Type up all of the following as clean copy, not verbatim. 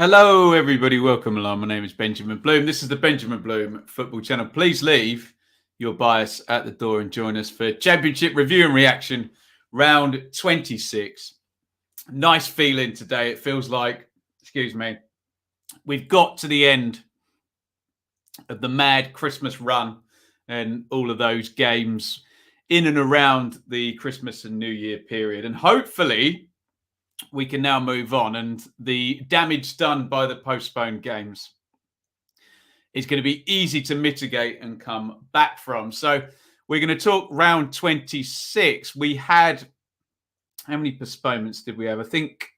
Hello, everybody. Welcome along. My name is Benjamin Bloom. This is the Benjamin Bloom Football Channel. Please leave your bias at the door and join us for Championship Review and Reaction, round 26. Nice feeling today. It feels like, we've got to the end of the mad Christmas run and all of those games in and around the Christmas and New Year period. And hopefully, we can now move on, and the damage done by the postponed games is going to be easy to mitigate and come back from. So we're going to talk round 26. We had, how many postponements did we have? I think,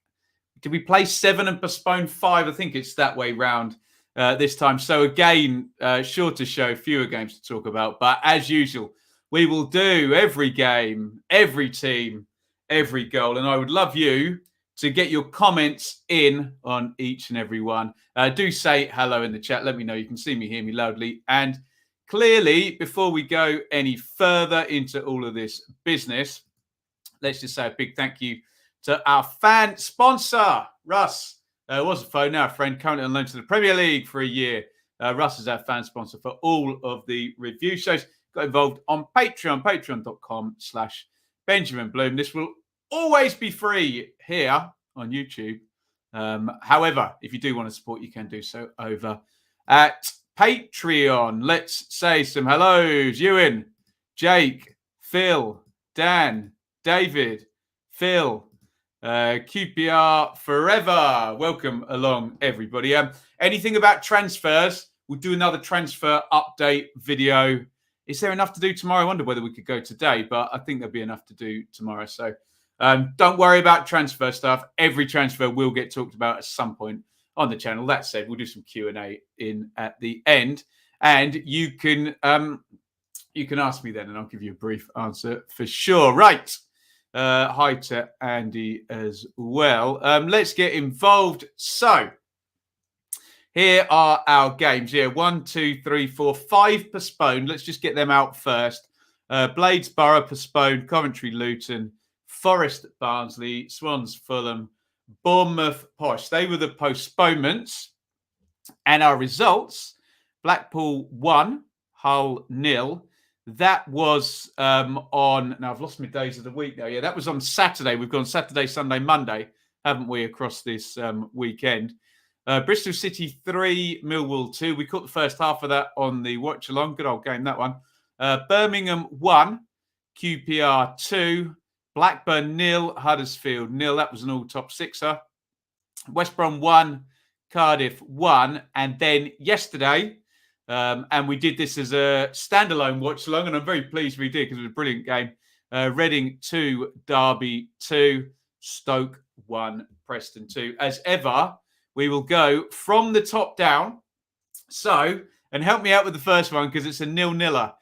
did we play 7 and postpone 5? I think it's that way round this time. So again, shorter show, fewer games to talk about. But as usual, we will do every game, every team, every goal. And I would love you to get your comments in on each and every one. Do say hello in the chat. Let me know you can see me, hear me loudly and clearly. Before we go any further into all of this business, let's just say a big thank you to our fan sponsor, Russ. Was a phone, now a friend, currently on loan to the Premier League for a year. Russ is our fan sponsor for all of the review shows. Got involved on Patreon, patreon.com/Benjamin Bloom. This will always be free here on YouTube. However, if you do want to support, you can do so over at Patreon. Let's say some hellos. Ewan, Jake, Phil, Dan, David, Phil, QPR forever. Welcome along, everybody. Anything about transfers? We'll do another transfer update video. Is there enough to do tomorrow? I wonder whether we could go today, but I think there'll be enough to do tomorrow. So don't worry about transfer stuff. Every transfer will get talked about at some point on the channel. That said, we'll do some Q&A in at the end, and you can ask me then, and I'll give you a brief answer for sure. Right. Hi to Andy as well. Let's get involved. So here are our games. Yeah, 1, 2, 3, 4, 5 postponed. Let's just get them out first. Bladesborough postponed. Coventry, Luton. Forest, Barnsley. Swans, Fulham. Bournemouth, Posh. They were the postponements. And our results: Blackpool 1, Hull 0. That was on... Now, I've lost my days of the week now. Yeah, that was on Saturday. We've gone Saturday, Sunday, Monday, haven't we, across this weekend. Bristol City 3, Millwall 2. We caught the first half of that on the watch-along. Good old game, that one. Birmingham 1, QPR 2. Blackburn 0, Huddersfield 0. That was an all-top sixer. West Brom 1, Cardiff 1. And then yesterday, and we did this as a standalone watch-along, and I'm very pleased we did because it was a brilliant game. Reading 2, Derby 2, Stoke 1, Preston 2. As ever, we will go from the top down. So, and help me out with the first one because it's a 0-0er.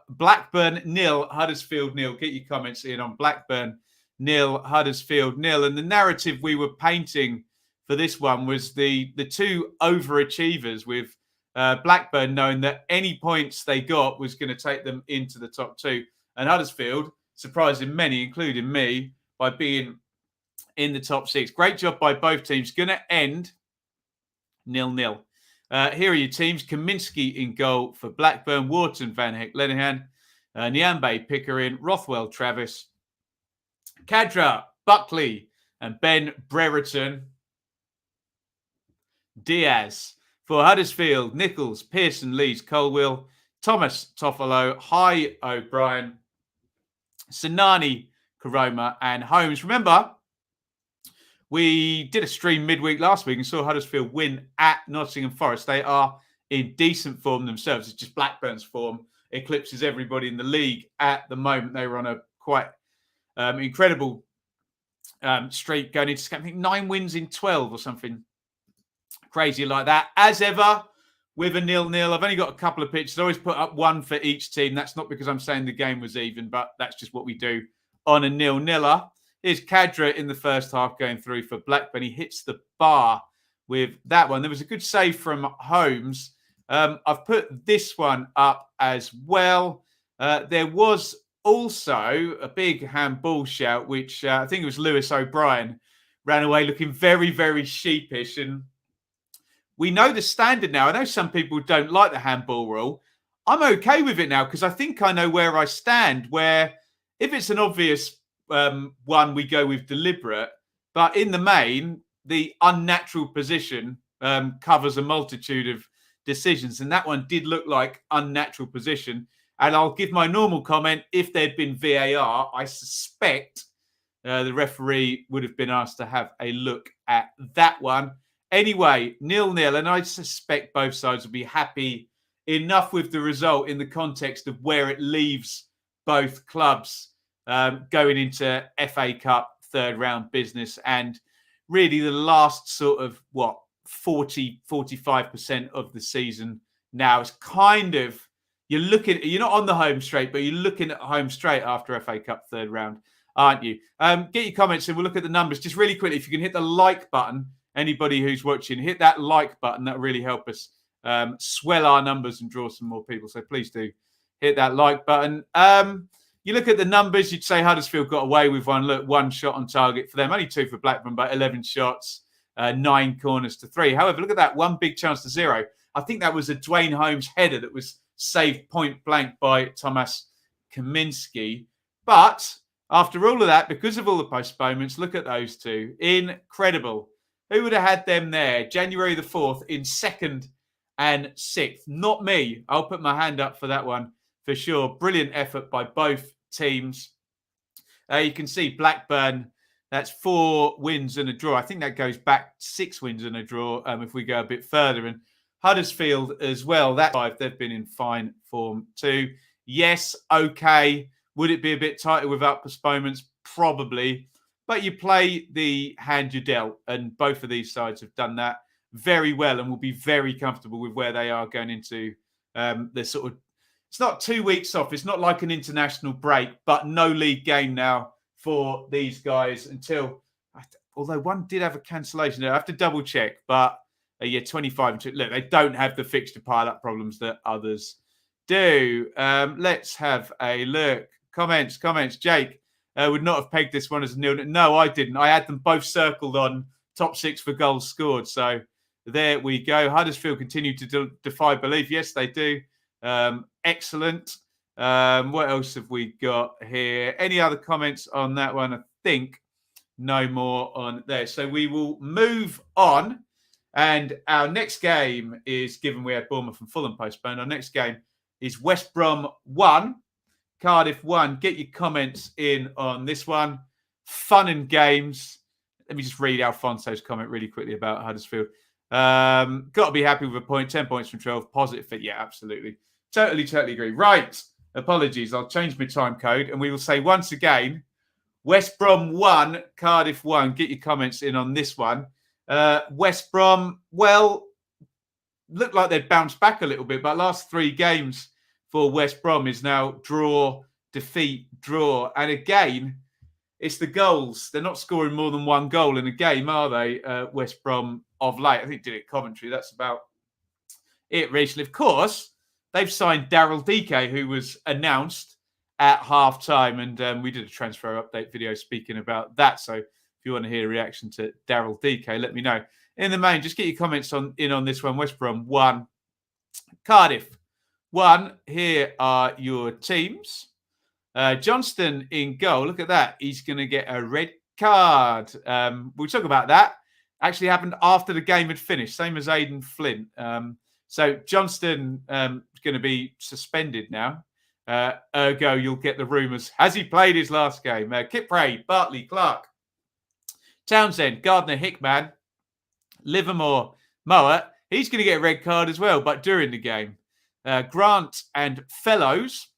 Blackburn 0, Huddersfield 0. Get your comments in on Blackburn 0, Huddersfield 0. And the narrative we were painting for this one was the two overachievers, with Blackburn knowing that any points they got was going to take them into the top 2. And Huddersfield, surprising many, including me, by being in the top 6. Great job by both teams. Going to end 0-0. Here are your teams. Kaminsky in goal for Blackburn. Wharton, Van Heck, Lenihan, Nyambe, Pickering, Rothwell, Travis, Kadra, Buckley, and Ben Brereton. Diaz. For Huddersfield, Nichols, Pearson, Leeds, Colwill, Thomas, Toffolo, High, O'Brien, Sinani, Karoma, and Holmes. Remember, we did a stream midweek last week and saw Huddersfield win at Nottingham Forest. They are in decent form themselves. It's just Blackburn's form eclipses everybody in the league at the moment. They were on a quite incredible streak going into, I think, 9 wins in 12 or something crazy like that. As ever, with a 0-0, I've only got a couple of pitches. I always put up one for each team. That's not because I'm saying the game was even, but that's just what we do on a 0-0er. Here's Kadra in the first half going through for Blackburn. He hits the bar with that one. There was a good save from Holmes. I've put this one up as well. There was also a big handball shout, which I think it was Lewis O'Brien ran away looking very, very sheepish. And we know the standard now. I know some people don't like the handball rule. I'm okay with it now because I think I know where I stand, where if it's an obvious one, we go with deliberate. But in the main, the unnatural position covers a multitude of decisions. And that one did look like unnatural position. And I'll give my normal comment. If there'd been VAR, I suspect the referee would have been asked to have a look at that one. Anyway, 0-0. And I suspect both sides will be happy enough with the result in the context of where it leaves both clubs going into FA Cup third round business. And really the last sort of, 45% of the season now is kind of, you're not on the home straight, but you're looking at home straight after FA Cup third round, aren't you? Get your comments and we'll look at the numbers. Just really quickly, if you can hit the like button, anybody who's watching, hit that like button. That'll really help us swell our numbers and draw some more people. So please do hit that like button. You look at the numbers, you'd say Huddersfield got away with one. Look, 1 shot on target for them, only 2 for Blackburn, but 11 shots, 9 corners to 3. However, look at that, 1 big chance to 0. I think that was a Dwayne Holmes header that was saved point blank by Thomas Kaminski. But after all of that, because of all the postponements, look at those two. Incredible. Who would have had them there? January the 4th in 2nd and 6th. Not me. I'll put my hand up for that one for sure. Brilliant effort by both teams. You can see Blackburn, that's 4 wins and a draw. I think that goes back 6 wins and a draw if we go a bit further. And Huddersfield as well, that 5, they've been in fine form too. Yes, okay. Would it be a bit tighter without postponements? Probably. But you play the hand you dealt, and both of these sides have done that very well and will be very comfortable with where they are going into the sort of, it's not 2 weeks off. It's not like an international break, but no league game now for these guys until, although one did have a cancellation there. I have to double check, but 25 and 2. Look, they don't have the fixture pile-up problems that others do. Let's have a look. Comments. Jake would not have pegged this one as a 0. No, I didn't. I had them both circled on top 6 for goals scored. So there we go. Huddersfield continue to defy belief. Yes, they do. Excellent. What else have we got here? Any other comments on that one? I think no more on there. So we will move on. And our next game is, given we had Bournemouth and Fulham postponed, our next game is West Brom 1, Cardiff 1. Get your comments in on this one. Fun and games. Let me just read Alfonso's comment really quickly about Huddersfield. Got to be happy with a point. 10 points from 12. Positive fit. Yeah, absolutely. Totally agree. Right. Apologies. I'll change my time code and we will say once again, West Brom 1, Cardiff 1. Get your comments in on this one. West Brom, well, looked like they'd bounced back a little bit, but last 3 games for West Brom is now draw, defeat, draw. And again, it's the goals. They're not scoring more than 1 goal in a game, are they, West Brom of late? I think did it Coventry. That's about it recently. Of course, they've signed Daryl Dike, who was announced at half-time. And we did a transfer update video speaking about that. So if you want to hear a reaction to Daryl Dike, let me know. In the main, just get your comments in on this one. West Brom 1, Cardiff 1. Here are your teams. Johnston in goal. Look at that. He's going to get a red card. We'll talk about that. Actually happened after the game had finished, same as Aidan Flint. So Johnston is going to be suspended now. Ergo, you'll get the rumours. Has he played his last game? Kipray, Bartley, Clark, Townsend, Gardner, Hickman, Livermore, Mowat. He's going to get a red card as well, but during the game. Grant and Fellows.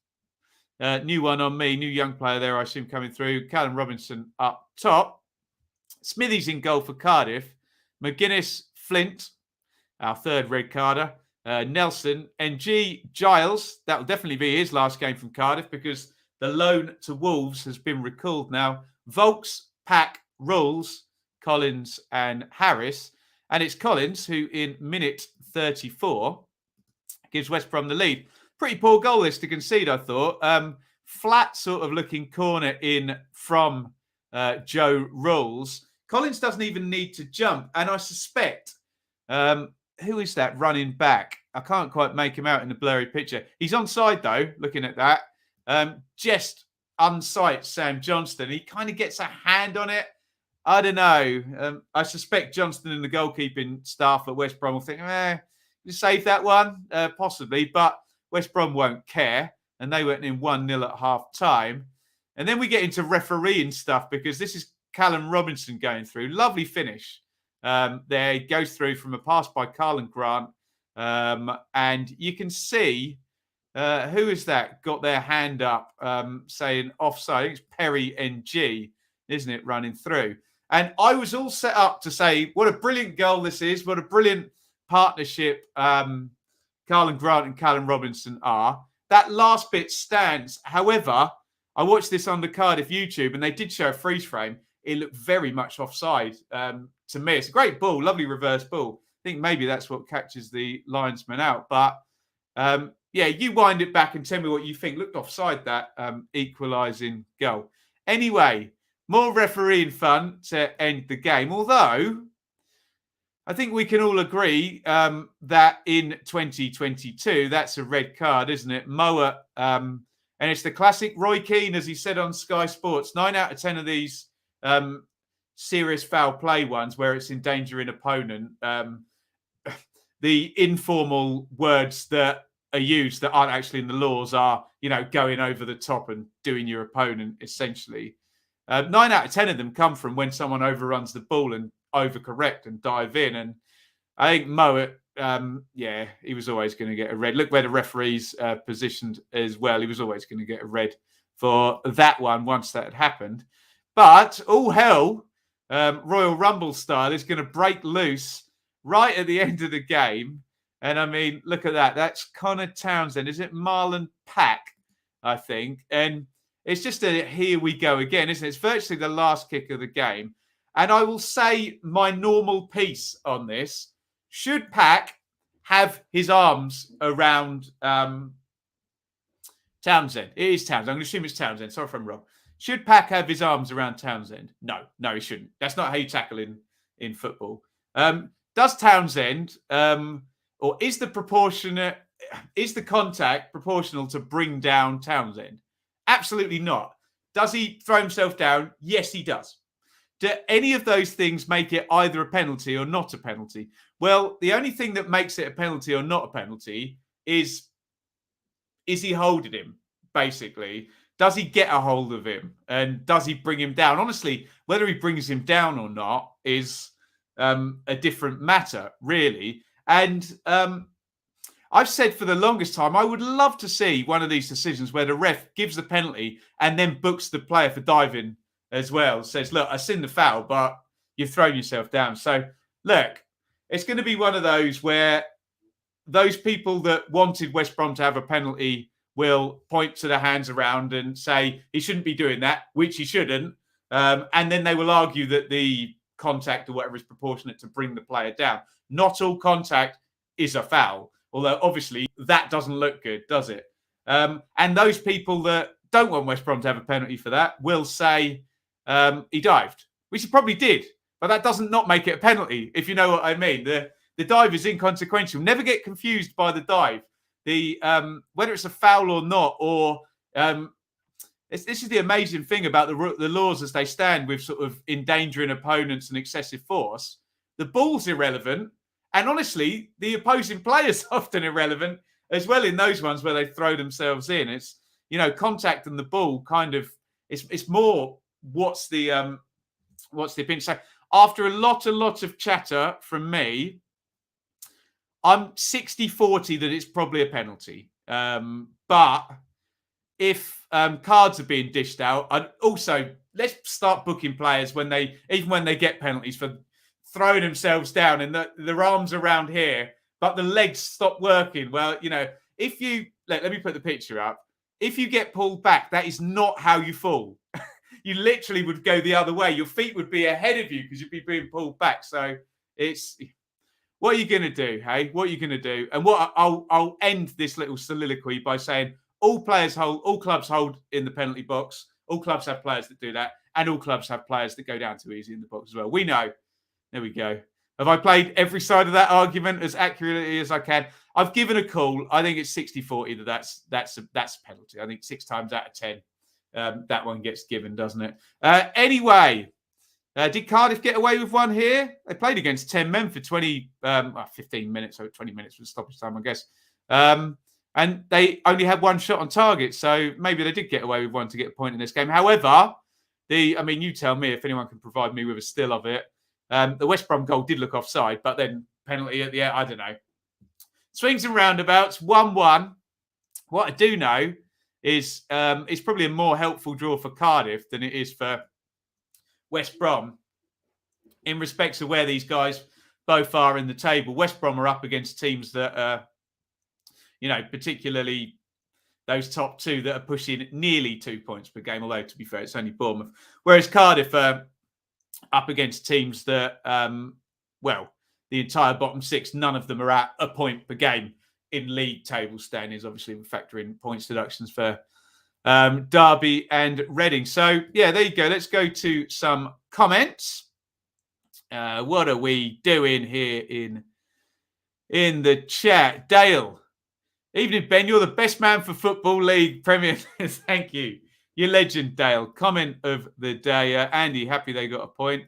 New one on me. New young player there, I assume, coming through. Callum Robinson up top. Smithies in goal for Cardiff. McGuinness, Flint, our 3rd red carder. Nelson, NG, Giles. That will definitely be his last game from Cardiff because the loan to Wolves has been recalled now. Volks, Pack, Rules, Collins and Harris. And it's Collins who, in minute 34, gives West Brom the lead. Pretty poor goal this to concede, I thought. Flat sort of looking corner in from Joe Rules. Collins doesn't even need to jump. And I suspect, who is that running back? I can't quite make him out in the blurry picture. He's onside, though, looking at that. Just unsights Sam Johnston. He kind of gets a hand on it. I don't know. I suspect Johnston and the goalkeeping staff at West Brom will think, you save that one? Possibly. But West Brom won't care. And they went in 1-0 at half-time. And then we get into refereeing stuff because this is Callum Robinson going through. Lovely finish. There he goes through from a pass by Carlin Grant. And you can see, who is that? Got their hand up saying offside. I think it's Perry NG, isn't it, running through? And I was all set up to say, what a brilliant goal this is. What a brilliant partnership Carlin Grant and Callum Robinson are. That last bit stands. However, I watched this on the Cardiff YouTube and they did show a freeze frame. It looked very much offside to me. It's a great ball, lovely reverse ball. I think maybe that's what catches the linesman out. But yeah, you wind it back and tell me what you think. Looked offside, that equalising goal. Anyway, more refereeing fun to end the game. Although, I think we can all agree that in 2022, that's a red card, isn't it? Mowat, and it's the classic Roy Keane, as he said on Sky Sports, 9 out of 10 of these serious foul play ones where it's endangering opponent. The informal words that are used that aren't actually in the laws are, going over the top and doing your opponent, essentially. 9 out of 10 of them come from when someone overruns the ball and overcorrect and dive in. And I think Mowat, he was always going to get a red. Look where the referee's positioned as well. He was always going to get a red for that one once that had happened. But all hell, Royal Rumble style, is going to break loose right at the end of the game. And I mean, look at that. That's Connor Townsend. Is it Marlon Pack, I think? And it's just a here we go again, isn't it? It's virtually the last kick of the game. And I will say my normal piece on this. Should Pack have his arms around Townsend? It is Townsend. I'm going to assume it's Townsend. Sorry if I'm wrong. Should Pack have his arms around Townsend? No, he shouldn't. That's not how you tackle in football. Does Townsend, or is the contact proportional to bring down Townsend? Absolutely not. Does he throw himself down? Yes, he does. Do any of those things make it either a penalty or not a penalty? Well, the only thing that makes it a penalty or not a penalty is he holding him, basically? Does he get a hold of him? And does he bring him down? Honestly, whether he brings him down or not is a different matter, really. And I've said for the longest time, I would love to see one of these decisions where the ref gives the penalty and then books the player for diving as well. Says, look, I've seen the foul, but you've thrown yourself down. So, look, it's going to be one of those where those people that wanted West Brom to have a penalty will point to their hands around and say he shouldn't be doing that, which he shouldn't. And then they will argue that the contact or whatever is proportionate to bring the player down. Not all contact is a foul, although obviously that doesn't look good, does it? And those people that don't want West Brom to have a penalty for that will say he dived, which he probably did, but that doesn't not make it a penalty, if you know what I mean. The dive is inconsequential. Never get confused by the dive. Whether it's a foul or not, or this is the amazing thing about the laws as they stand with sort of endangering opponents and excessive force. The ball's irrelevant, and honestly, the opposing player's often irrelevant as well in those ones where they throw themselves in. It's contact and the ball kind of it's more what's the opinion. So after a lot of chatter from me, I'm 60-40 that it's probably a penalty. But if cards are being dished out, I'd also let's start booking players when they get penalties for throwing themselves down and their arms around here, but the legs stop working. Well, if you let me put the picture up. If you get pulled back, that is not how you fall. You literally would go the other way. Your feet would be ahead of you because you'd be being pulled back. So it's. What are you going to do, hey? What are you going to do? And what I'll end this little soliloquy by saying all clubs hold in the penalty box. All clubs have players that do that. And all clubs have players that go down too easy in the box as well. We know. There we go. Have I played every side of that argument as accurately as I can? I've given a call. I think it's 60-40 that's a penalty. I think 6 times out of 10, that one gets given, doesn't it? Anyway, did Cardiff get away with one here? They played against 10 men for 15 minutes, so 20 minutes was stoppage time, I guess. And they only had one shot on target, so maybe they did get away with one to get a point in this game. However, you tell me if anyone can provide me with a still of it. The West Brom goal did look offside, but then penalty at the end, I don't know. Swings and roundabouts, 1-1. What I do know is it's probably a more helpful draw for Cardiff than it is for West Brom in respect of where these guys both are in the table. West Brom are up against teams that are, particularly those top 2 that are pushing nearly 2 points per game, although to be fair, it's only Bournemouth. Whereas Cardiff are up against teams that, the entire bottom 6, none of them are at a point per game in league table standings. Obviously, we factor in points deductions for Derby and Reading. So, yeah, there you go. Let's go to some comments. What are we doing here in the chat? Dale. Evening, Ben. You're the best man for Football League Premier. Thank you. You're legend, Dale. Comment of the day. Andy, happy they got a point.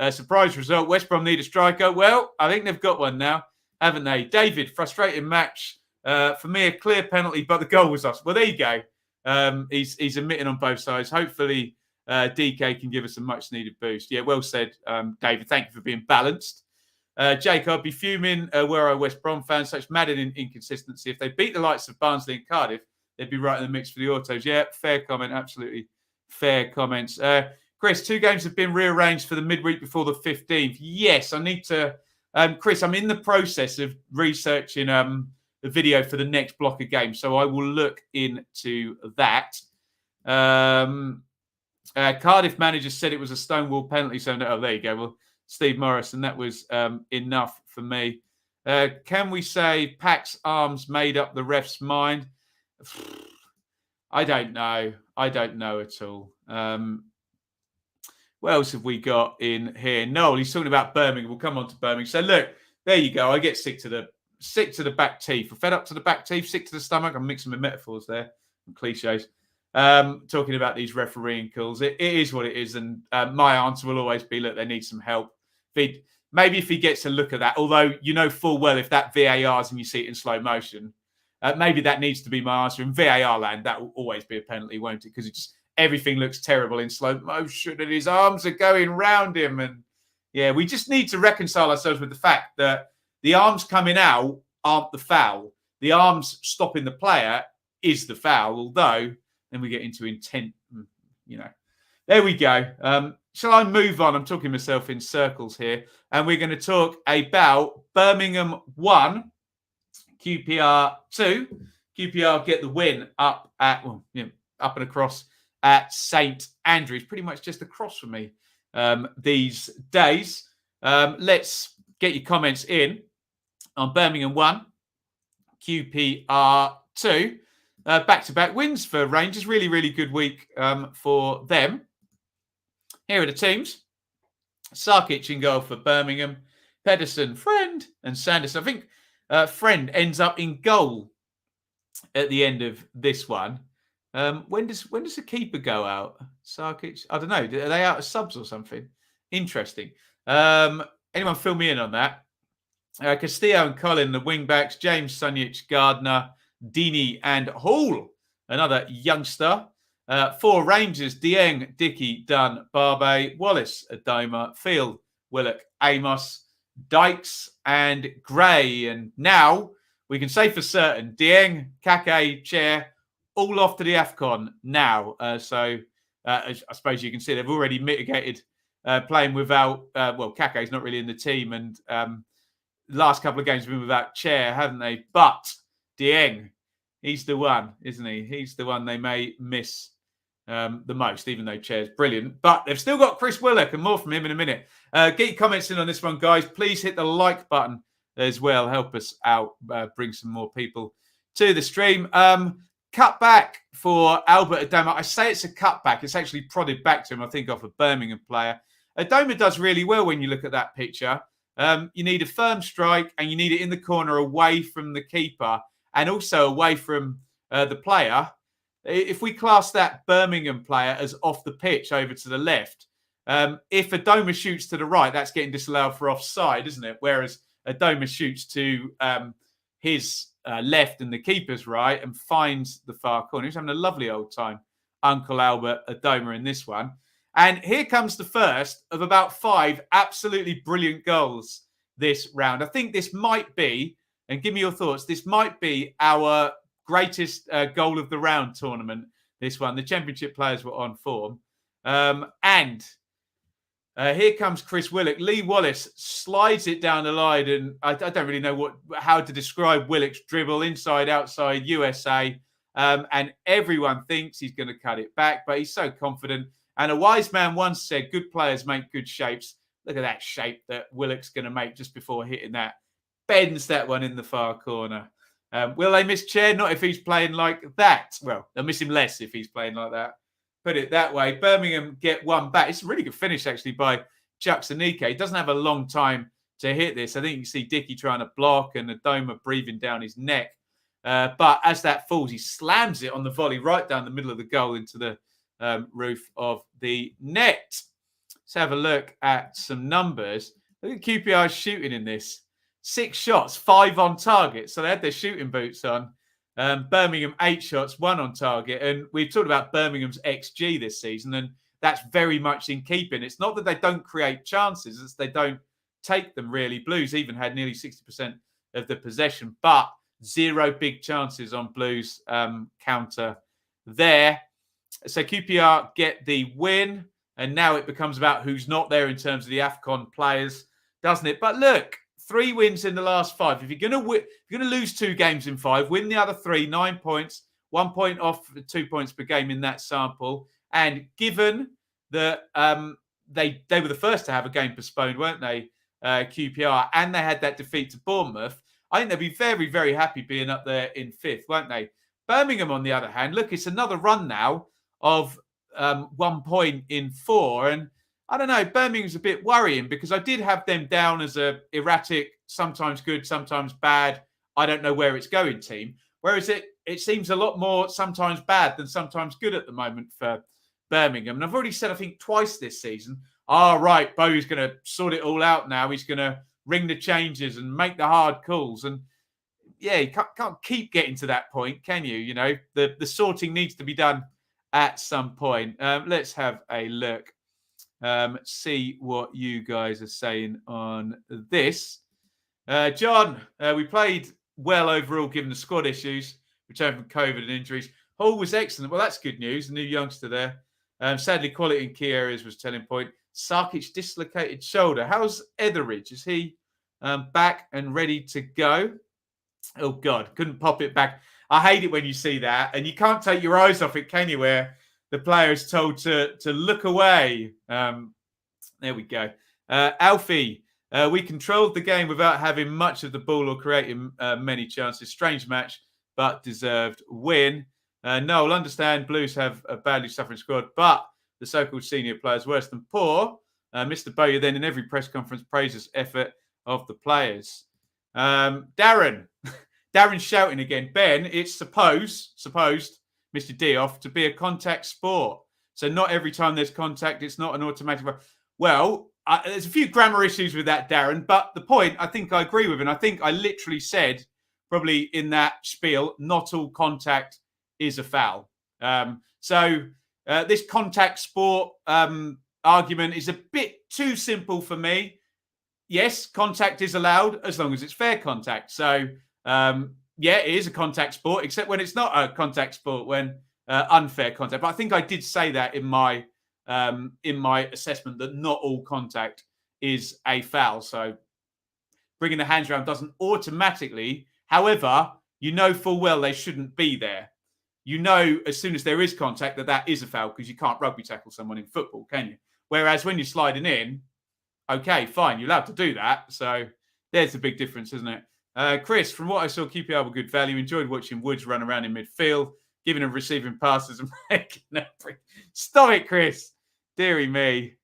Surprise result. West Brom need a striker. Well, I think they've got one now, haven't they? David, frustrating match. For me, a clear penalty, but the goal was us. Well, there you go. He's admitting on both sides. Hopefully, DK can give us a much-needed boost. Yeah, well said, David. Thank you for being balanced. Jake, I'd be fuming were I West Brom fans. Such maddening inconsistency. If they beat the likes of Barnsley and Cardiff, they'd be right in the mix for the autos. Yeah, fair comment. Absolutely fair comments. Chris, 2 games have been rearranged for the midweek before the 15th. Yes, I need to... Chris, I'm in the process of researching the video for the next block of games, so I will look into that. Cardiff manager said it was a Stonewall penalty, so no, there you go. Well, Steve Morris, and that was enough for me. Can we say Pack's arms made up the ref's mind? I don't know. I don't know at all. What else have we got in here? Noel, he's talking about Birmingham. We'll come on to Birmingham. So look, there you go. I get sick to the back teeth. We're fed up to the back teeth, sick to the stomach. I'm mixing my metaphors there, cliches. Talking about these refereeing calls. It is what it is. And my answer will always be, look, they need some help. Maybe if he gets a look at that, although you know full well if that VAR's and you see it in slow motion, maybe that needs to be my answer. In VAR land, that will always be a penalty, won't it? Because it just... everything looks terrible in slow motion and his arms are going round him. And yeah, we just need to reconcile ourselves with the fact that the arms coming out aren't the foul. The arms stopping the player is the foul, although then we get into intent, There we go. Shall I move on? I'm talking myself in circles here. And we're going to talk about Birmingham 1, QPR 2. QPR get the win up and across at St Andrews, pretty much just across from me these days. Let's get your comments in on Birmingham 1, QPR 2. Back-to-back wins for Rangers. Really, really good week for them. Here are the teams. Sarkic in goal for Birmingham. Pedersen, Friend, and Sanderson. I think Friend ends up in goal at the end of this one. When does the keeper go out? Sarkic? I don't know. Are they out of subs or something? Interesting. Anyone fill me in on that? Castillo and Collin, the wing-backs. James, Sunjic, Gardner, Dini and Hall, another youngster. 4 Rangers, Dieng, Dickey, Dunn, Barbe, Wallace, Adoma, Field, Willock, Amos, Dykes and Gray. And now we can say for certain, Dieng, Kake, Chair, all off to the AFCON now. So I suppose you can see they've already mitigated playing without, Kake's not really in the team. And the last couple of games have been without Chair, haven't they? But Dieng, he's the one, isn't he? He's the one they may miss the most, even though Chair's brilliant. But they've still got Chris Willock and more from him in a minute. Get your comments in on this one, guys. Please hit the like button as well. Help us out, bring some more people to the stream. cut back for Albert Adoma. I say it's a cutback. It's actually prodded back to him, I think, off a Birmingham player. Adoma does really well when you look at that picture. You need a firm strike and you need it in the corner away from the keeper and also away from the player. If we class that Birmingham player as off the pitch over to the left, if Adoma shoots to the right, that's getting disallowed for offside, isn't it? Whereas Adoma shoots to his left and the keeper's right and finds the far corner. He's having a lovely old time, Uncle Albert Adoma, in this one. And here comes the first of about 5 absolutely brilliant goals this round. I think this might be, and give me your thoughts, this might be our greatest goal of the round tournament, this one. The Championship players were on form. And here comes Chris Willock. Lee Wallace slides it down the line, and I don't really know how to describe Willock's dribble, inside, outside, USA. And everyone thinks he's going to cut it back, but he's so confident. And a wise man once said, good players make good shapes. Look at that shape that Willock's going to make just before hitting that. Bends that one in the far corner. Will they miss Chair? Not if he's playing like that. Well, they'll miss him less if he's playing like that. Put it that way. Birmingham get one back. It's a really good finish, actually, by Chukwuemeka. He doesn't have a long time to hit this. I think you see Dickey trying to block and Adoma breathing down his neck. But as that falls, he slams it on the volley right down the middle of the goal into the roof of the net. Let's have a look at some numbers. Look at QPR's shooting in this. 6 shots, 5 on target. So they had their shooting boots on. Birmingham, 8 shots, 1 on target. And we've talked about Birmingham's XG this season, and that's very much in keeping. It's not that they don't create chances, it's they don't take them really. Blues even had nearly 60% of the possession, but 0 big chances on Blues counter there. So QPR get the win, and now it becomes about who's not there in terms of the AFCON players, doesn't it? But look, 3 wins in the last 5. If you're going to lose 2 games in 5, win the other 3, 9 points, 1 point off 2 points per game in that sample. And given that they were the first to have a game postponed, weren't they, QPR, and they had that defeat to Bournemouth, I think they'd be very, very happy being up there in 5th, won't they? Birmingham, on the other hand, look, it's another run now of 1 point in 4. And I don't know, Birmingham's a bit worrying because I did have them down as a erratic, sometimes good, sometimes bad, I don't know where it's going team. Whereas it seems a lot more sometimes bad than sometimes good at the moment for Birmingham. And I've already said, I think, twice this season, right, Bowie's going to sort it all out now. He's going to ring the changes and make the hard calls. And yeah, you can't keep getting to that point, can you? You know, the sorting needs to be done at some point. Let's have a look. See what you guys are saying on this. John, we played well overall given the squad issues, return from COVID and injuries. Hall was excellent. Well, that's good news. A new youngster there. Sadly, quality in key areas was telling point. Sarkic dislocated shoulder. How's Etheridge? Is he back and ready to go? Oh, God, couldn't pop it back. I hate it when you see that. And you can't take your eyes off it, can you, where the player is told to look away. There we go. Alfie, we controlled the game without having much of the ball or creating many chances. Strange match, but deserved win. Noel, understand Blues have a badly suffering squad, but the so-called senior players worse than poor. Mr. Bowyer then in every press conference praises effort of the players. Darren's shouting again. Ben, it's supposed, Mr. Dioff, to be a contact sport. So not every time there's contact, it's not an automatic. Well, there's a few grammar issues with that, Darren, but the point I think I agree with, and I think I literally said probably in that spiel, not all contact is a foul. So this contact sport argument is a bit too simple for me. Yes, contact is allowed as long as it's fair contact. So, yeah, it is a contact sport, except when it's not a contact sport, when unfair contact. But I think I did say that in my assessment that not all contact is a foul. So bringing the hands around doesn't automatically. However, you know full well they shouldn't be there. You know as soon as there is contact that is a foul because you can't rugby tackle someone in football, can you? Whereas when you're sliding in, okay, fine, you're allowed to do that. So there's the big difference, isn't it? Chris, from what I saw, QPR were good value. Enjoyed watching Woods run around in midfield. giving and receiving passes and making that. Stop it, Chris. Deary me.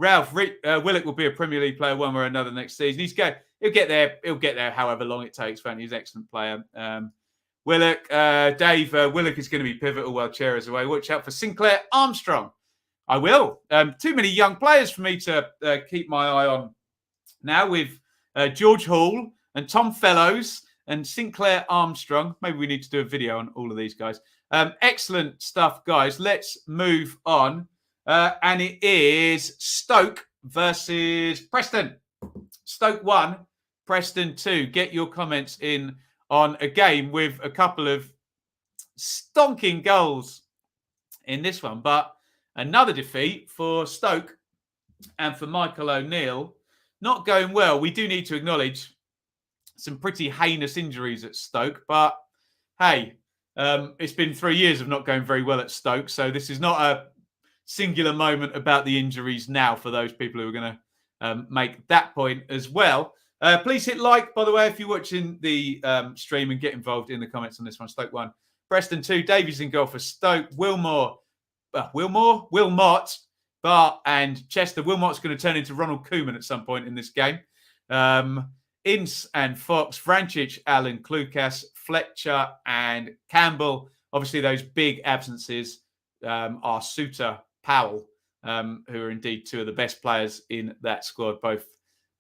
Ralph Willock will be a Premier League player one way or another next season. He'll get there. He'll get there however long it takes. He's an excellent player. Willock, Dave, Willock is going to be pivotal while Chair is away. Watch out for Sinclair Armstrong. I will. Too many young players for me to keep my eye on now with George Hall and Tom Fellows and Sinclair Armstrong. Maybe we need to do a video on all of these guys. Excellent stuff, guys. Let's move on. And it is Stoke versus Preston. Stoke 1, Preston 2. Get your comments in on a game with a couple of stonking goals in this one. But another defeat for Stoke and for Michael O'Neill. Not going well. We do need to acknowledge some pretty heinous injuries at Stoke. But, hey, it's been 3 years of not going very well at Stoke. So this is not a singular moment about the injuries now for those people who are going to make that point as well. Please hit like, by the way, if you're watching the stream, and get involved in the comments on this one. Stoke 1, Preston 2. Davies in goal for Stoke. Wilmot, Bart and Chester. Wilmot's going to turn into Ronald Koeman at some point in this game. Ince and Fox, Vrancic, Allen, Klukas, Fletcher and Campbell. Obviously, those big absences are Suter, Powell, who are indeed two of the best players in that squad, both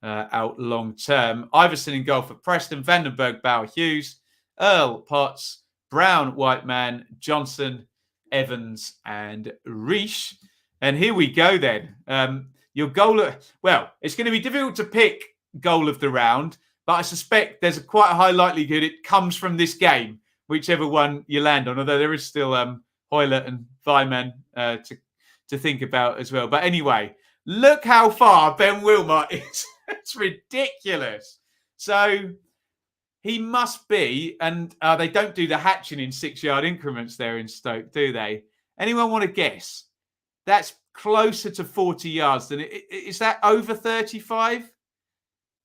out long term. Iverson in goal for Preston, Vandenberg, Bauer, Hughes, Earl, Potts, Brown, Whiteman, Johnson, Evans and Reish. And here we go then. Your goal, it's going to be difficult to pick goal of the round, but I suspect there's quite a high likelihood it comes from this game, whichever one you land on, although there is still Hoylett and Vyman to think about as well. But anyway, look how far Ben Wilmot is. It's ridiculous. So he must be, and they don't do the hatching in 6-yard increments there in Stoke, do they? Anyone want to guess? That's closer to 40 yards than it. Is that over 35?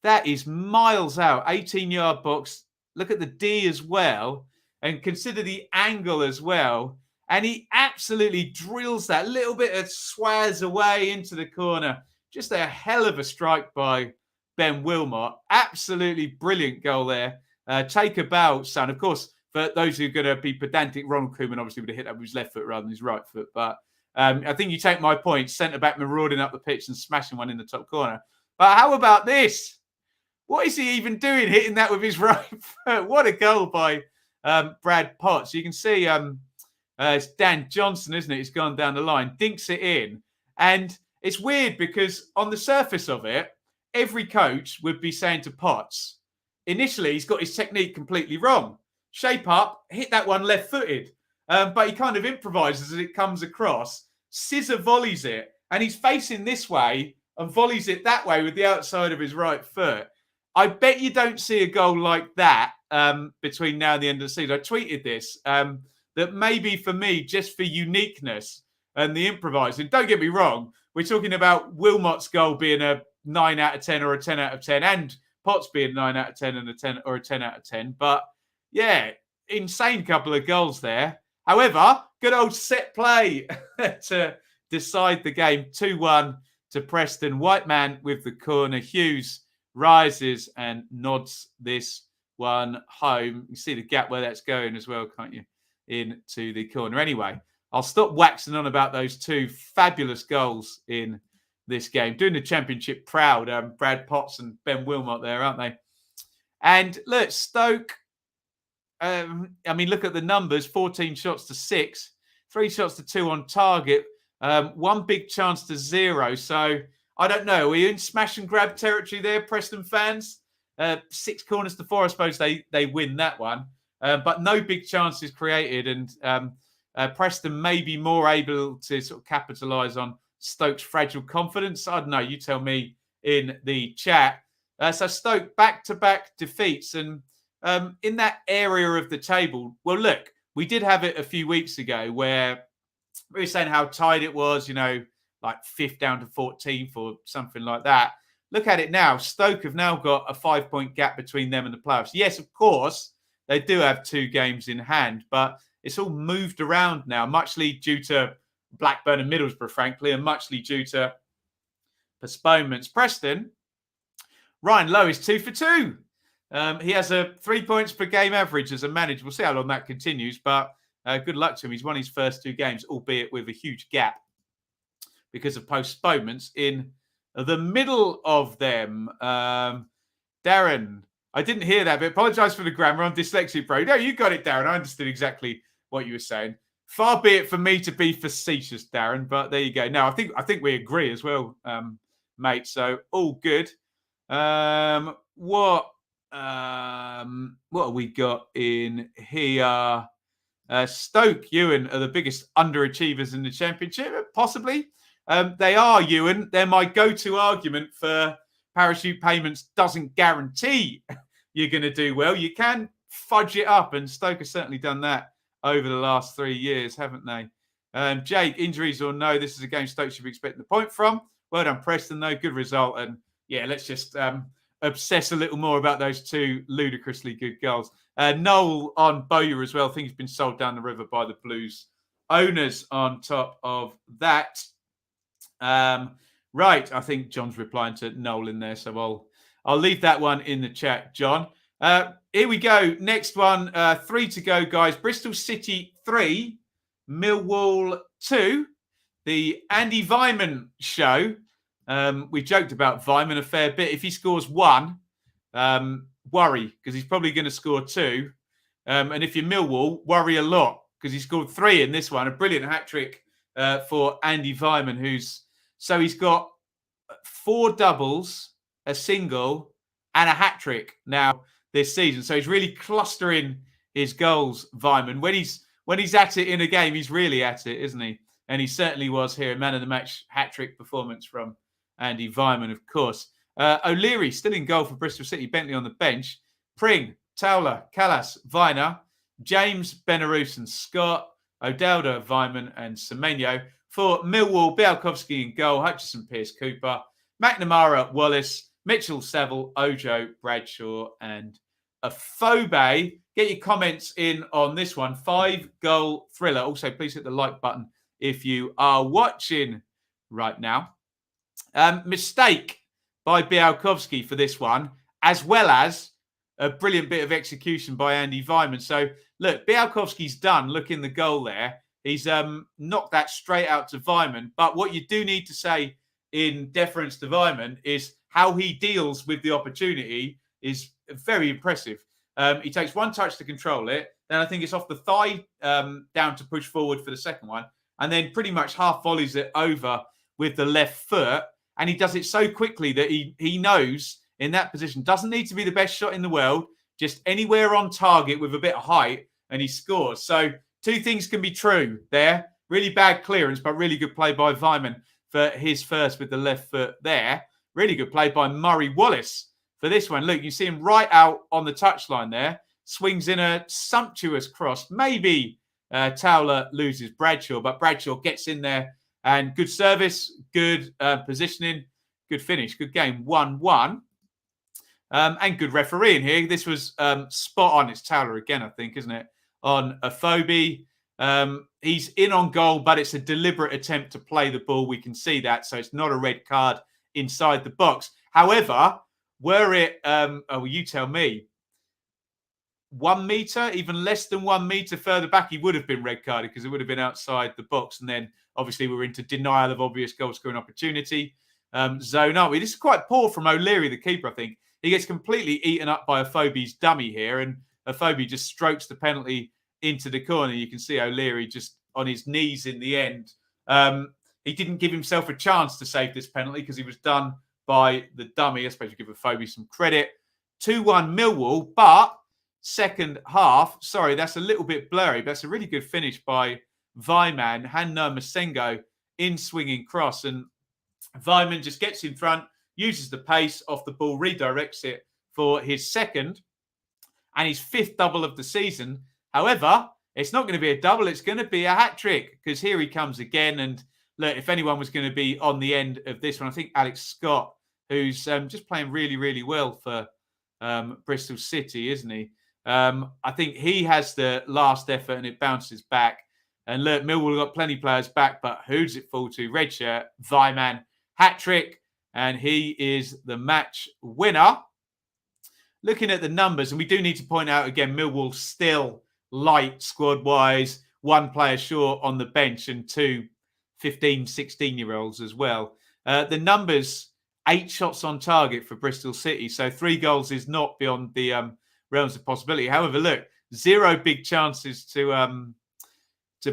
That is miles out. 18-yard box. Look at the D as well. And consider the angle as well. And he absolutely drills that little bit of swaz away into the corner. Just a hell of a strike by Ben Wilmot. Absolutely brilliant goal there. Take a bow, son. Of course, for those who are going to be pedantic, Ronald Koeman obviously would have hit that with his left foot rather than his right foot. But I think you take my point. Centre-back marauding up the pitch and smashing one in the top corner. But how about this? What is he even doing hitting that with his right foot? What a goal by Brad Potts. You can see it's Dan Johnson, isn't it? He's gone down the line, dinks it in. And it's weird because on the surface of it, every coach would be saying to Potts, initially, he's got his technique completely wrong. Shape up, hit that one left-footed. But he kind of improvises as it comes across, scissor volleys it, and he's facing this way and volleys it that way with the outside of his right foot. I bet you don't see a goal like that between now and the end of the season. I tweeted this, that maybe for me, just for uniqueness and the improvising, don't get me wrong, we're talking about Wilmot's goal being a 9 out of 10 or a 10 out of 10, and Potts being a 9 out of 10 and a 10 or a 10 out of 10. But yeah, insane couple of goals there. However, good old set play to decide the game. 2-1 to Preston. Whiteman with the corner. Hughes rises and nods this one home. You see the gap where that's going as well, can't you? Into the corner. Anyway, I'll stop waxing on about those two fabulous goals in this game. Doing the championship proud. Brad Potts and Ben Wilmot there, aren't they? And look, Stoke, look at the numbers. 14 shots to 6. 3 shots to 2 on target. 1 big chance to 0. So, I don't know. Are we in smash and grab territory there, Preston fans? 6 corners to 4. I suppose they win that one. But no big chances created. And Preston may be more able to sort of capitalise on Stoke's fragile confidence. I don't know. You tell me in the chat. So Stoke back-to-back defeats. And in that area of the table, well, look, we did have it a few weeks ago where we were saying how tight it was, like 5th down to 14th or something like that. Look at it now. Stoke have now got a 5-point gap between them and the playoffs. Yes, of course, they do have 2 games in hand, but it's all moved around now, muchly due to Blackburn and Middlesbrough, frankly, and muchly due to postponements. Preston, Ryan Lowe is 2 for 2. He has a 3 points per game average as a manager. We'll see how long that continues, but good luck to him. He's won his first 2 games, albeit with a huge gap because of postponements in the middle of them. Darren, I didn't hear that, but apologise for the grammar. I'm dyslexic, bro. No, you got it, Darren. I understood exactly what you were saying. Far be it for me to be facetious, Darren, but there you go. No, I think we agree as well, mate. So all good. What have we got in here? Stoke, Ewan, are the biggest underachievers in the Championship, possibly. They are, Ewan. They're my go-to argument for parachute payments doesn't guarantee you're going to do well. You can fudge it up, and Stoke has certainly done that over the last 3 years, haven't they? Jake, injuries or no, this is a game Stoke should be expecting the point from. Well done, Preston, though. Good result. And yeah, let's just obsess a little more about those 2 ludicrously good goals. Noel on Bowyer as well. I think he's been sold down the river by the Blues owners on top of that. Right, I think John's replying to Noel in there, so I'll leave that one in the chat, John. Here we go. Next one, 3 to go, guys. Bristol City 3, Millwall 2. The Andy Vyman show. We joked about Vyman a fair bit. If he scores 1, worry, because he's probably going to score 2. And if you're Millwall, worry a lot, because he scored 3 in this one. A brilliant hat-trick for Andy Vyman, he's got 4 doubles, a single, and a hat-trick now this season. So he's really clustering his goals, Vyman. When he's at it in a game, he's really at it, isn't he? And he certainly was here. Man of the match hat-trick performance from Andy Vyman, of course. O'Leary still in goal for Bristol City. Bentley on the bench. Pring, Towler, Callas, Viner, James, Benarus and Scott, O'Dowda, Vyman and Semenyo. For Millwall, Bialkowski in goal, Hutchison, Pearce, Cooper, McNamara, Wallace, Mitchell, Saville, Ojo, Bradshaw and Afobe. Get your comments in on this one. 5-goal thriller. Also, please hit the like button if you are watching right now. Mistake by Bialkowski for this one, as well as a brilliant bit of execution by Andy Vyman. So, look, Bialkowski's done. Look in the goal there. He's knocked that straight out to Vyman. But what you do need to say in deference to Vyman is how he deals with the opportunity is very impressive. He takes 1 touch to control it. Then I think it's off the thigh down to push forward for the second one. And then pretty much half volleys it over with the left foot. And he does it so quickly that he knows in that position, doesn't need to be the best shot in the world, just anywhere on target with a bit of height, and he scores. So 2 things can be true there. Really bad clearance, but really good play by Vyman for his first with the left foot there. Really good play by Murray Wallace for this one. Look, you see him right out on the touchline there. Swings in a sumptuous cross. Maybe Towler loses Bradshaw, but Bradshaw gets in there. And good service, good positioning, good finish, good game, 1-1. And good refereeing here. This was spot on. It's Towler again, I think, isn't it? On Afobe. He's in on goal, but it's a deliberate attempt to play the ball. We can see that. So it's not a red card inside the box. However, were it, you tell me, 1 metre, even less than 1 metre further back, he would have been red carded because it would have been outside the box. And then obviously we're into denial of obvious goal scoring opportunity zone, aren't we? This is quite poor from O'Leary, the keeper, I think. He gets completely eaten up by Afobe's dummy here, and Afobe just strokes the penalty into the corner. You can see O'Leary just on his knees in the end. He didn't give himself a chance to save this penalty because he was done by the dummy. I suppose you give Afobe some credit. 2-1 Millwall, but second half, sorry, that's a little bit blurry, but that's a really good finish by Vyman. Hanna Masengo in swinging cross, and Vyman just gets in front, uses the pace off the ball, redirects it for his second and his 5th double of the season. However, it's not going to be a double. It's going to be a hat-trick because here he comes again. And look, if anyone was going to be on the end of this one, I think Alex Scott, who's just playing really, really well for Bristol City, isn't he? I think he has the last effort and it bounces back. And look, Millwall got plenty of players back, but who does it fall to? Red shirt, Vyman, hat-trick, and he is the match winner. Looking at the numbers, and we do need to point out again, Millwall still light squad-wise, one player short on the bench and two 15, 16-year-olds as well. The numbers, 8 shots on target for Bristol City, so 3 goals is not beyond the realms of possibility. However, look, 0 big chances to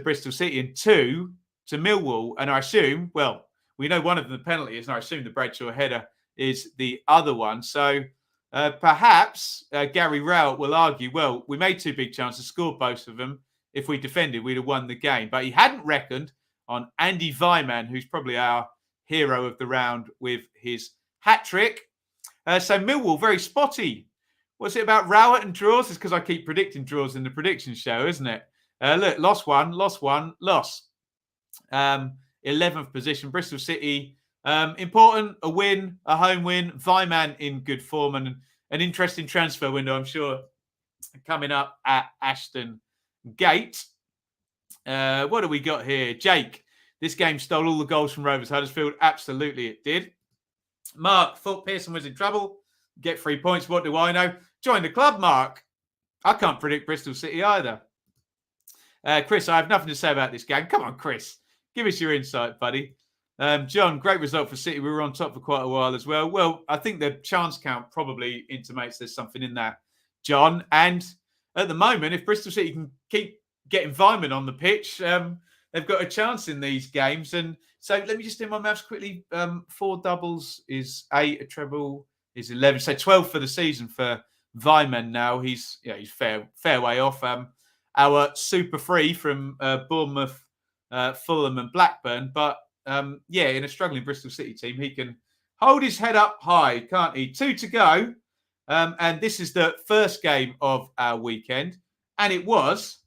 Bristol City and 2 to Millwall. And I assume, well, we know one of them the penalty is, and I assume the Bradshaw header is the other one. So perhaps Gary Rowett will argue, well, we made 2 big chances, scored both of them. If we defended, we'd have won the game. But he hadn't reckoned on Andy Vyman, who's probably our hero of the round with his hat-trick. So Millwall, very spotty. What's it about Rowett and draws? It's because I keep predicting draws in the prediction show, isn't it? Look, lost one, loss. 11th position, Bristol City. Important, a win, a home win. Vyman in good form and an interesting transfer window, I'm sure, coming up at Ashton Gate. What do we got here? Jake, this game stole all the goals from Rovers Huddersfield. Absolutely, it did. Mark, thought Pearson was in trouble. Get 3 points. What do I know? Join the club, Mark. I can't predict Bristol City either. Chris, I have nothing to say about this game. Come on, Chris. Give us your insight, buddy. John, great result for City. We were on top for quite a while as well. Well, I think the chance count probably intimates there's something in that, John. And at the moment, if Bristol City can keep getting Vyman on the pitch, they've got a chance in these games. And so let me just do my maths quickly. 4 doubles is 8, a treble is 11. So 12 for the season for Vyman now. He's fair way off. Our super free from Bournemouth, Fulham and Blackburn. But in a struggling Bristol City team, he can hold his head up high, can't he? 2 to go. And this is the first game of our weekend. And it was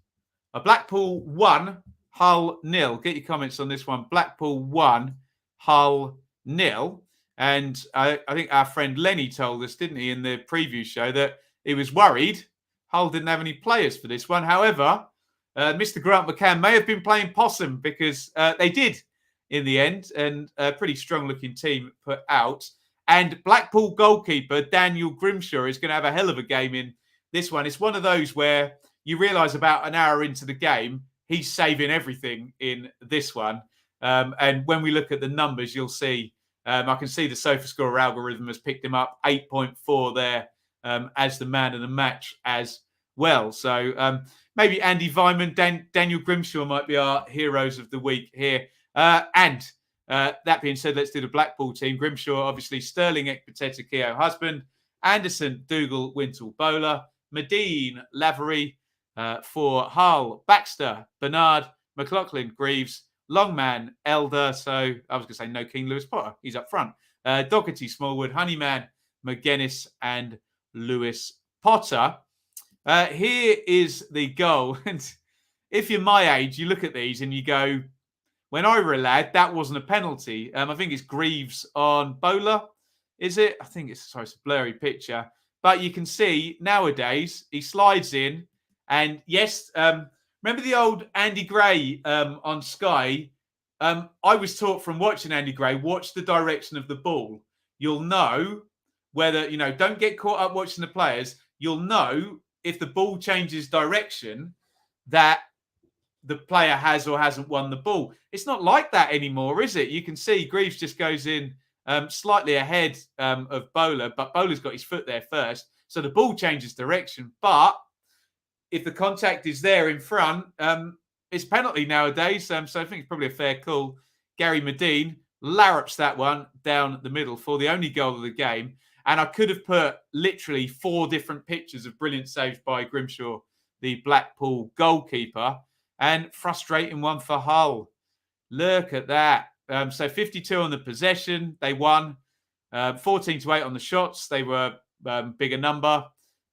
a Blackpool 1, Hull 0. Get your comments on this one. Blackpool 1, Hull 0. And I think our friend Lenny told us, didn't he, in the preview show that he was worried Hull didn't have any players for this one. However, Mr. Grant McCann may have been playing possum because they did in the end, and a pretty strong-looking team put out. And Blackpool goalkeeper Daniel Grimshaw is going to have a hell of a game in this one. It's one of those where you realise about an hour into the game, he's saving everything in this one. And when we look at the numbers, you'll see, I can see the SofaScore algorithm has picked him up 8.4 there as the man of the match as well. So maybe Andy Vyman, Daniel Grimshaw might be our heroes of the week here. And that being said, let's do the Blackpool team. Grimshaw, obviously, Sterling, Ekpiteta, Keogh, husband. Anderson, Dougal, Wintle, Bowler. Medine, Lavery. For Hull, Baxter, Bernard, McLaughlin, Greaves, Longman, Elder. So I was going to say no King Lewis Potter. He's up front. Doherty, Smallwood, Honeyman, McGuinness, and Lewis Potter. Here is the goal. And if you're my age, you look at these and you go, when I were a lad, that wasn't a penalty. I think it's Greaves on Bowler. Is it? I think it's a blurry picture. But you can see nowadays he slides in. And yes, remember the old Andy Gray on Sky? I was taught from watching Andy Gray, watch the direction of the ball. You'll know whether, don't get caught up watching the players. You'll know if the ball changes direction that the player has or hasn't won the ball. It's not like that anymore, is it? You can see Greaves just goes in slightly ahead of Bowler, but Bowler's got his foot there first. So the ball changes direction. But if the contact is there in front, it's penalty nowadays. So I think it's probably a fair call. Gary Medine larrups that one down the middle for the only goal of the game. And I could have put literally 4 different pictures of brilliant saves by Grimshaw, the Blackpool goalkeeper. And frustrating one for Hull. Look at that. So 52 on the possession. They won. 14-8 on the shots. They were bigger number.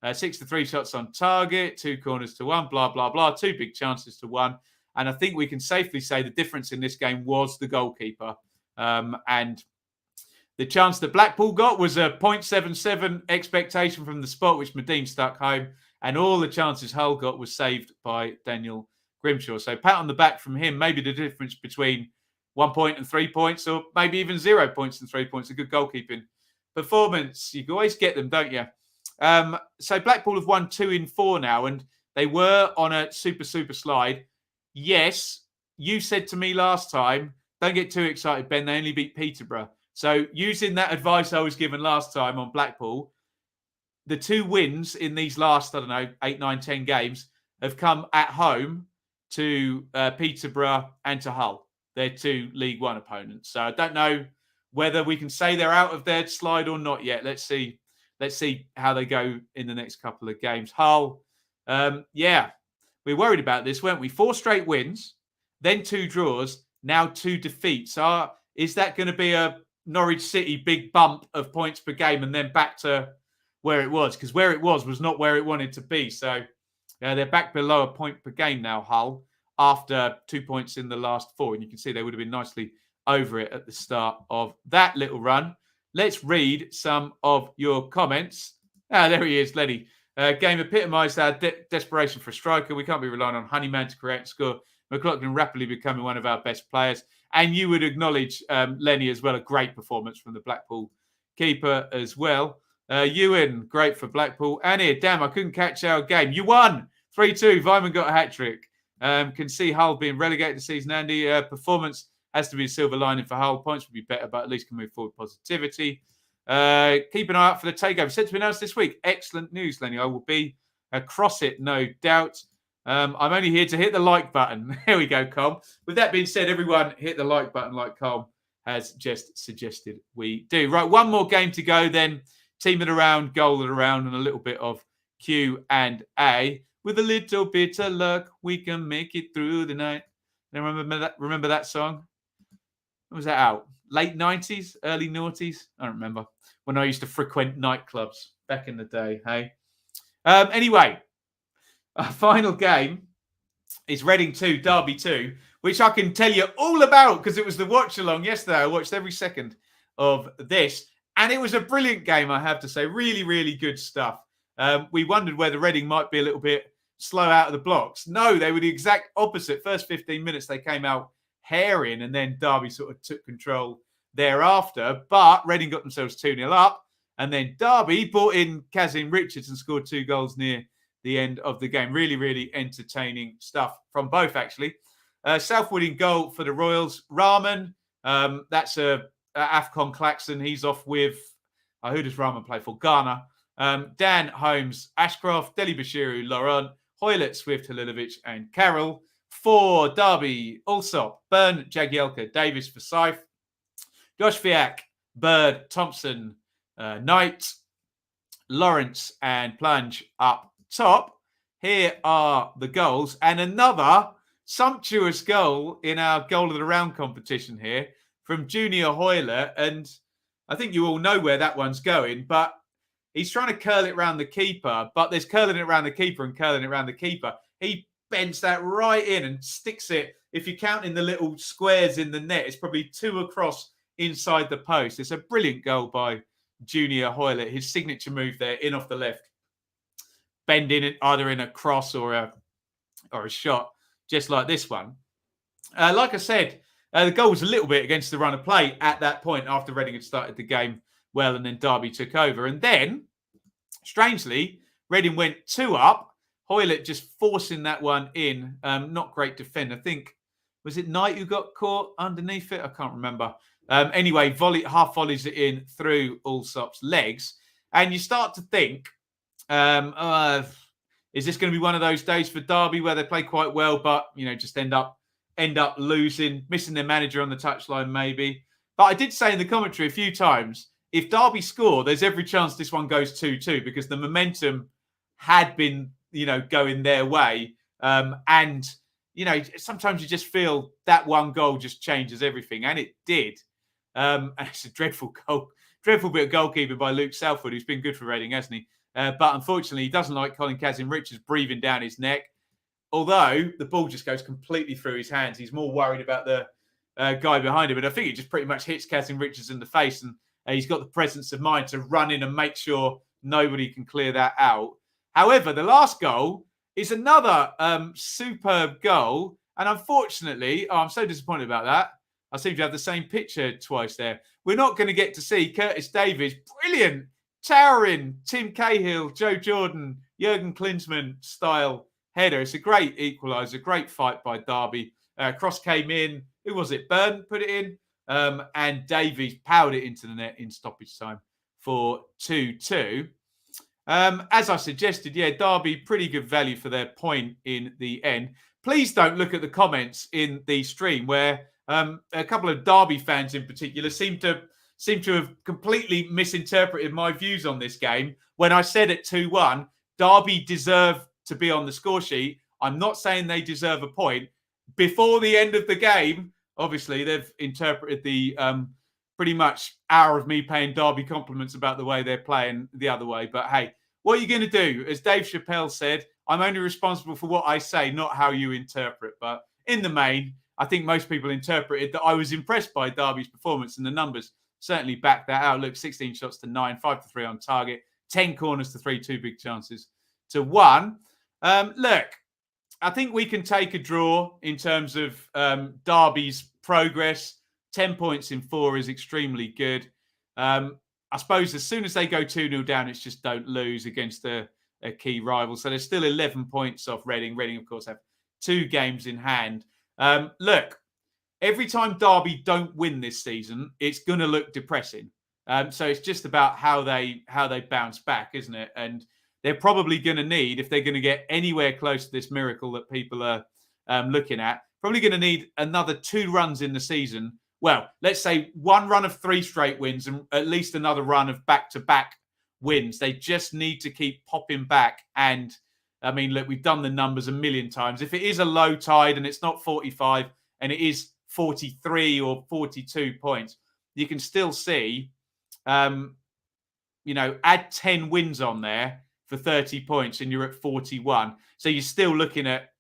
6-3 shots on target. 2 corners to 1. Blah, blah, blah. 2 big chances to 1. And I think we can safely say the difference in this game was the goalkeeper. And the chance that Blackpool got was a 0.77 expectation from the spot, which Medine stuck home. And all the chances Hull got was saved by Daniel Grimshaw. So pat on the back from him. Maybe the difference between 1 point and 3 points, or maybe even 0 points and 3 points. A good goalkeeping performance. You can always get them, don't you? So Blackpool have won 2 in 4 now, and they were on a super slide. Yes, you said to me last time, don't get too excited, Ben. They only beat Peterborough. So using that advice I was given last time on Blackpool, the 2 wins in these last, 8, 9, 10 games have come at home to Peterborough and to Hull. They're 2 League One opponents. So I don't know whether we can say they're out of their slide or not yet. Let's see how they go in the next couple of games. Hull, we're worried about this, weren't we? 4 straight wins, then 2 draws, now 2 defeats. So is that going to be a Norwich City big bump of points per game and then back to where it was? Because where it was not where it wanted to be. So they're back below a point per game now, Hull, after 2 points in the last 4. And you can see they would have been nicely over it at the start of that little run. Let's read some of your comments. There he is, Lenny. Game epitomised our desperation for a striker. We can't be relying on Honeyman to create and score. McLaughlin rapidly becoming one of our best players. And you would acknowledge, Lenny, as well, a great performance from the Blackpool keeper as well. Ewan, great for Blackpool. And here, damn, I couldn't catch our game. You won 3-2. Vyman got a hat-trick. Can see Hull being relegated this season, Andy. Performance has to be a silver lining for Hull. Points would be better, but at least can move forward positivity. Keep an eye out for the takeover. Set to be announced this week. Excellent news, Lenny. I will be across it, no doubt. I'm only here to hit the like button. There we go, Colm. With that being said, everyone hit the like button like Colm has just suggested we do. Right, one more game to go then. Team it around, goal it around, and a little bit of Q&A. With a little bit of luck, we can make it through the night. Remember that song? When was that out? Late 90s? Early noughties? I don't remember. When I used to frequent nightclubs back in the day, hey? Anyway, our final game is Reading 2, Derby 2, which I can tell you all about because it was the watch-along yesterday. I watched every second of this, and it was a brilliant game, I have to say. Really, really good stuff. We wondered whether Reading might be a little bit slow out of the blocks. No, they were the exact opposite. First 15 minutes, they came out herring, and then Derby sort of took control thereafter. But Reading got themselves 2-0 up, and then Derby brought in Kazim Richards and scored 2 goals near the end of the game. Really, really entertaining stuff from both, actually. Southwood in goal for the Royals. Rahman, that's a AFCON Claxon. He's off with, who does Rahman play for? Ghana. Dan Holmes, Ashcroft, Deli Bashiru, Laurent, Hoylett, Swift, Halilovic, and Carroll. For Derby, Allsop, Byrne, Jagielka, Davis for Scythe, Josh Fiac, Bird, Thompson, Knight, Lawrence, and Plunge up top. Here are the goals, and another sumptuous goal in our goal of the round competition here from Junior Hoylett. And I think you all know where that one's going, but he's trying to curl it around the keeper, but there's curling it around the keeper and curling it around the keeper. He bends that right in and sticks it. If you're counting the little squares in the net, it's probably 2 across inside the post. It's a brilliant goal by Junior Hoylett. His signature move there, in off the left, bending it either in a cross or a shot, just like this one. Like I said, the goal was a little bit against the run of play at that point after Reading had started the game well, and then Derby took over. And then, strangely, Reading went 2 up. Hoylett just forcing that one in. Not great defend. I think, was it Knight who got caught underneath it? I can't remember. Anyway, half volleys it in through Allsop's legs. And you start to think, is this going to be one of those days for Derby where they play quite well, but, just end up losing, missing their manager on the touchline maybe. But I did say in the commentary a few times, if Derby score, there's every chance this one goes 2-2 because the momentum had been going their way. And, sometimes you just feel that one goal just changes everything. And it did. And it's a dreadful bit of goalkeeping by Luke Southwood, who's been good for Reading, hasn't he? But unfortunately, he doesn't like Colin Kazim Richards breathing down his neck. Although the ball just goes completely through his hands. He's more worried about the guy behind him. But I think it just pretty much hits Kazim Richards in the face. And he's got the presence of mind to run in and make sure nobody can clear that out. However, the last goal is another superb goal. And unfortunately, I'm so disappointed about that. I seem to have the same picture twice there. We're not going to get to see Curtis Davies, brilliant, towering Tim Cahill, Joe Jordan, Jurgen Klinsmann style header. It's a great equaliser, great fight by Derby. Cross came in. Who was it? Burn put it in. And Davies powered it into the net in stoppage time for 2-2. As I suggested, yeah, Derby, pretty good value for their point in the end. Please don't look at the comments in the stream where a couple of Derby fans in particular seem to have completely misinterpreted my views on this game. When I said at 2-1, Derby deserve to be on the score sheet. I'm not saying they deserve a point. Before the end of the game, obviously, they've interpreted the pretty much hour of me paying Derby compliments about the way they're playing the other way. But hey, what are you going to do? As Dave Chappelle said, I'm only responsible for what I say, not how you interpret. But in the main, I think most people interpreted that I was impressed by Derby's performance, and the numbers certainly back that out. Look, 16 shots to 9, 5 to 3 on target, 10 corners to 3, 2 big chances to 1. Look, I think we can take a draw in terms of Derby's progress. 10 points in 4 is extremely good. I suppose as soon as they go 2-0 down, it's just don't lose against a key rival. So they're still 11 points off Reading. Reading, of course, have 2 games in hand. Look, every time Derby don't win this season, it's going to look depressing. So it's just about how they bounce back, isn't it? And they're probably going to need, if they're going to get anywhere close to this miracle that people are looking at, probably going to need another 2 runs in the season. Well, let's say 1 run of 3 straight wins and at least another run of back-to-back wins. They just need to keep popping back. And, I mean, look, we've done the numbers a million times. If it is a low tide and it's not 45 and it is 43 or 42 points, you can still see, add 10 wins on there for 30 points and you're at 41. So you're still looking at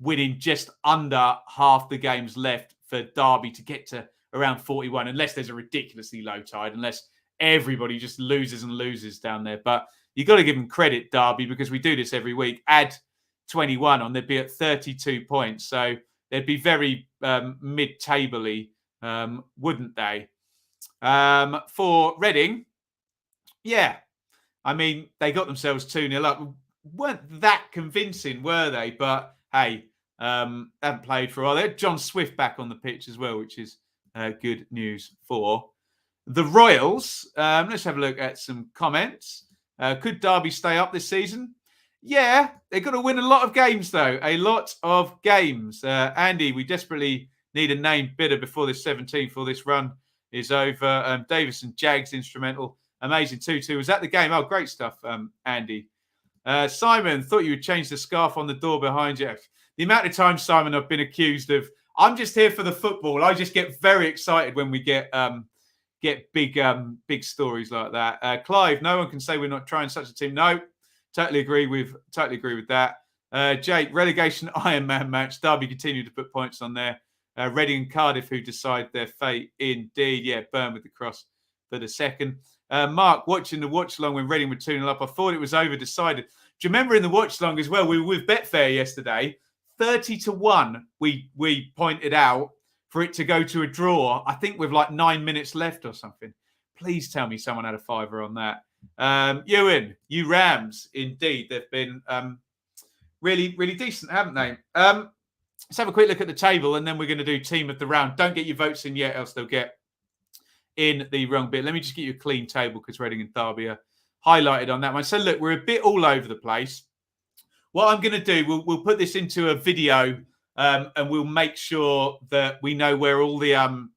winning just under half the games left for Derby to get to around 41, unless there's a ridiculously low tide, unless everybody just loses and loses down there. But you've got to give them credit, Derby, because we do this every week. Add 21 on, they'd be at 32 points. So they'd be very mid-table-y, wouldn't they? For Reading, yeah. I mean, they got themselves 2-0 up. Weren't that convincing, were they? But, hey, haven't played for a while. They had John Swift back on the pitch as well, which is good news for the Royals. Let's have a look at some comments. Could Derby stay up this season? Yeah, they've got to win a lot of games, though. A lot of games. Andy, we desperately need a named bidder before this 17th or this run is over. Davison Jags instrumental. Amazing 2-2. Was that the game? Oh, great stuff, Andy. Simon, thought you would change the scarf on the door behind you. The amount of times, Simon, I've been accused of, I'm just here for the football. I just get very excited when we get big stories like that. Clive, no one can say we're not trying such a team. No, totally agree with that. Jake, relegation Iron Man match. Derby continue to put points on there. Reading and Cardiff, who decide their fate. Indeed, yeah, Burn with the cross for the second. Mark, watching the watch along when Reading were 2-0 up, I thought it was over decided. Do you remember in the watch along as well? We were with Betfair yesterday. 30-1, we pointed out for it to go to a draw, I think with like 9 minutes left or something. Please tell me someone had a fiver on that. Ewan, you Rams, indeed. They've been really, really decent, haven't they? Let's have a quick look at the table and then we're going to do team of the round. Don't get your votes in yet, else they'll get in the wrong bit. Let me just get you a clean table because Reading and Derby are highlighted on that one. So look, we're a bit all over the place. What I'm going to do, we'll put this into a video and we'll make sure that we know where all the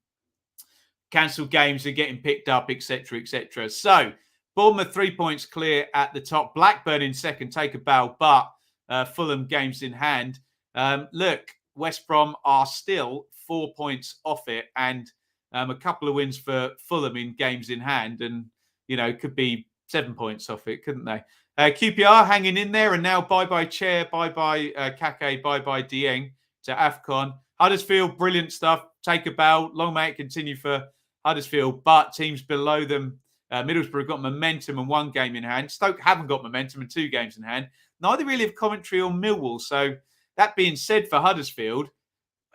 cancelled games are getting picked up, etc., etc. So, Bournemouth 3 points clear at the top. Blackburn in second, take a bow, but Fulham games in hand. Look, West Brom are still 4 points off it and a couple of wins for Fulham in games in hand and, could be 7 points off it, couldn't they? QPR hanging in there and now bye-bye Chair, bye-bye Kake, bye-bye Dieng to AFCON. Huddersfield, brilliant stuff. Take a bow. Long may it continue for Huddersfield, but teams below them Middlesbrough got momentum and 1 game in hand. Stoke haven't got momentum and 2 games in hand. Neither really have Coventry or Millwall. So that being said for Huddersfield,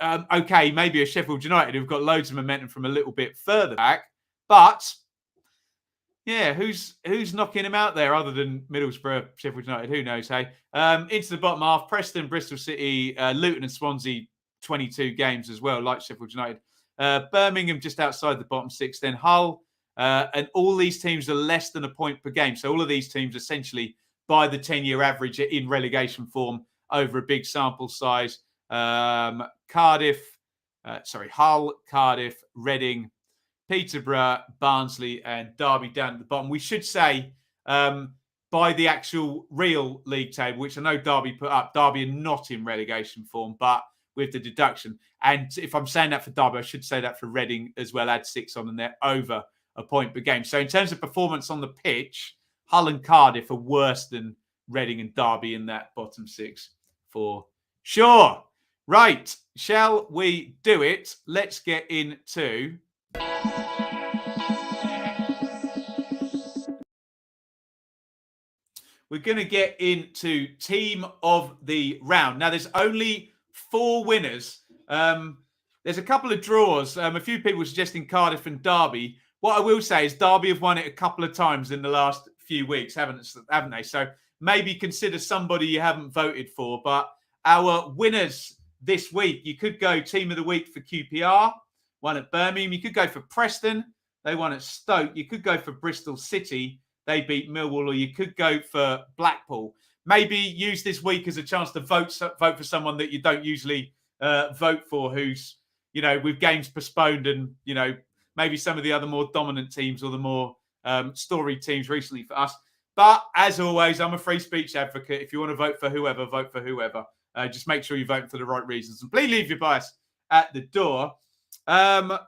okay, maybe a Sheffield United who've got loads of momentum from a little bit further back. But yeah, who's knocking him out there other than Middlesbrough, Sheffield United? Who knows, hey? Into the bottom half, Preston, Bristol City, Luton and Swansea, 22 games as well, like Sheffield United. Birmingham just outside the bottom 6, then Hull. And all these teams are less than a point per game. So all of these teams essentially by the 10-year average are in relegation form over a big sample size. Hull, Cardiff, Reading, Peterborough, Barnsley, and Derby down at the bottom. We should say by the actual real league table, which I know Derby put up, Derby are not in relegation form, but with the deduction. And if I'm saying that for Derby, I should say that for Reading as well. Add 6 on, and they're over a point per game. So in terms of performance on the pitch, Hull and Cardiff are worse than Reading and Derby in that bottom 6 for sure. Right, shall we do it? Let's get into... We're going to get into team of the round. Now, there's only 4 winners. There's a couple of draws. A few people suggesting Cardiff and Derby. What I will say is Derby have won it a couple of times in the last few weeks, haven't they? So maybe consider somebody you haven't voted for. But our winners this week, you could go team of the week for QPR, won at Birmingham. You could go for Preston. They won at Stoke. You could go for Bristol City. They beat Millwall. Or you could go for Blackpool. Maybe use this week as a chance to vote for someone that you don't usually vote for, who's, with games postponed and, maybe some of the other more dominant teams or the more storied teams recently for us. But as always, I'm a free speech advocate. If you want to vote for whoever, vote for whoever. Just make sure you vote for the right reasons. And please leave your bias at the door. Let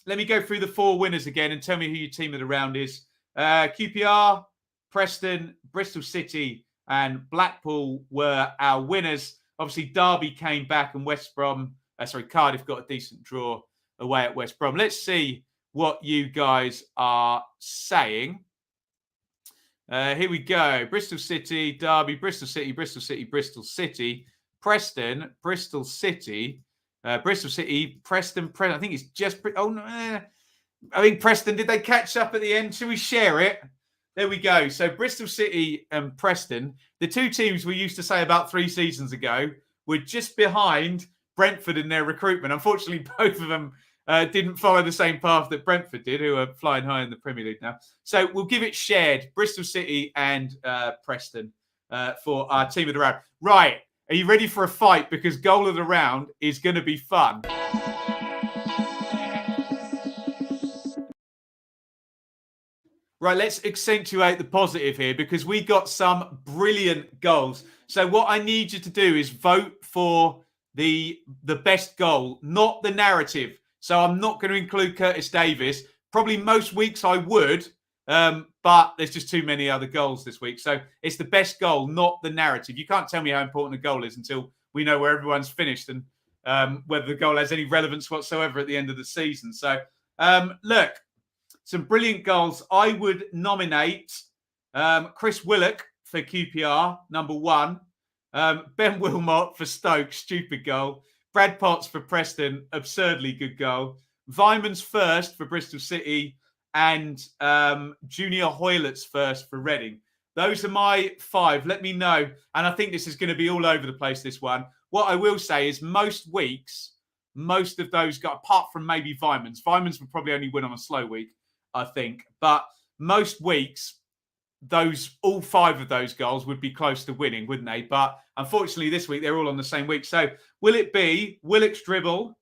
me go through the 4 winners again and tell me who your team of the round is. QPR, Preston, Bristol City, and Blackpool were our winners. Obviously, Derby came back and Cardiff got a decent draw away at West Brom. Let's see what you guys are saying. Here we go. Bristol City, Derby, Bristol City, Bristol City, Bristol City, Preston, Bristol City, Bristol City, Preston. I think it's just... Oh, no. I think Preston, did they catch up at the end? Should we share it? There we go. So Bristol City and Preston, the 2 teams we used to say about 3 seasons ago, were just behind Brentford in their recruitment. Unfortunately, both of them didn't follow the same path that Brentford did, who are flying high in the Premier League now. So we'll give it shared, Bristol City and Preston for our team of the round. Right, are you ready for a fight? Because goal of the round is going to be fun. Right, let's accentuate the positive here because we got some brilliant goals. So what I need you to do is vote for the best goal, not the narrative. So I'm not going to include Curtis Davies. Probably most weeks I would, but there's just too many other goals this week. So it's the best goal, not the narrative. You can't tell me how important a goal is until we know where everyone's finished and whether the goal has any relevance whatsoever at the end of the season. So look, some brilliant goals. I would nominate Chris Willock for QPR, number 1. Ben Wilmot for Stoke, stupid goal. Brad Potts for Preston, absurdly good goal. Vyman's first for Bristol City and Junior Hoylett's first for Reading. Those are my 5. Let me know. And I think this is going to be all over the place, this one. What I will say is most weeks, most of those got, apart from maybe Vyman's would probably only win on a slow week, I think. But most weeks, all 5 of those goals would be close to winning, wouldn't they? But unfortunately, this week, they're all on the same week. So will it be Willock's dribble,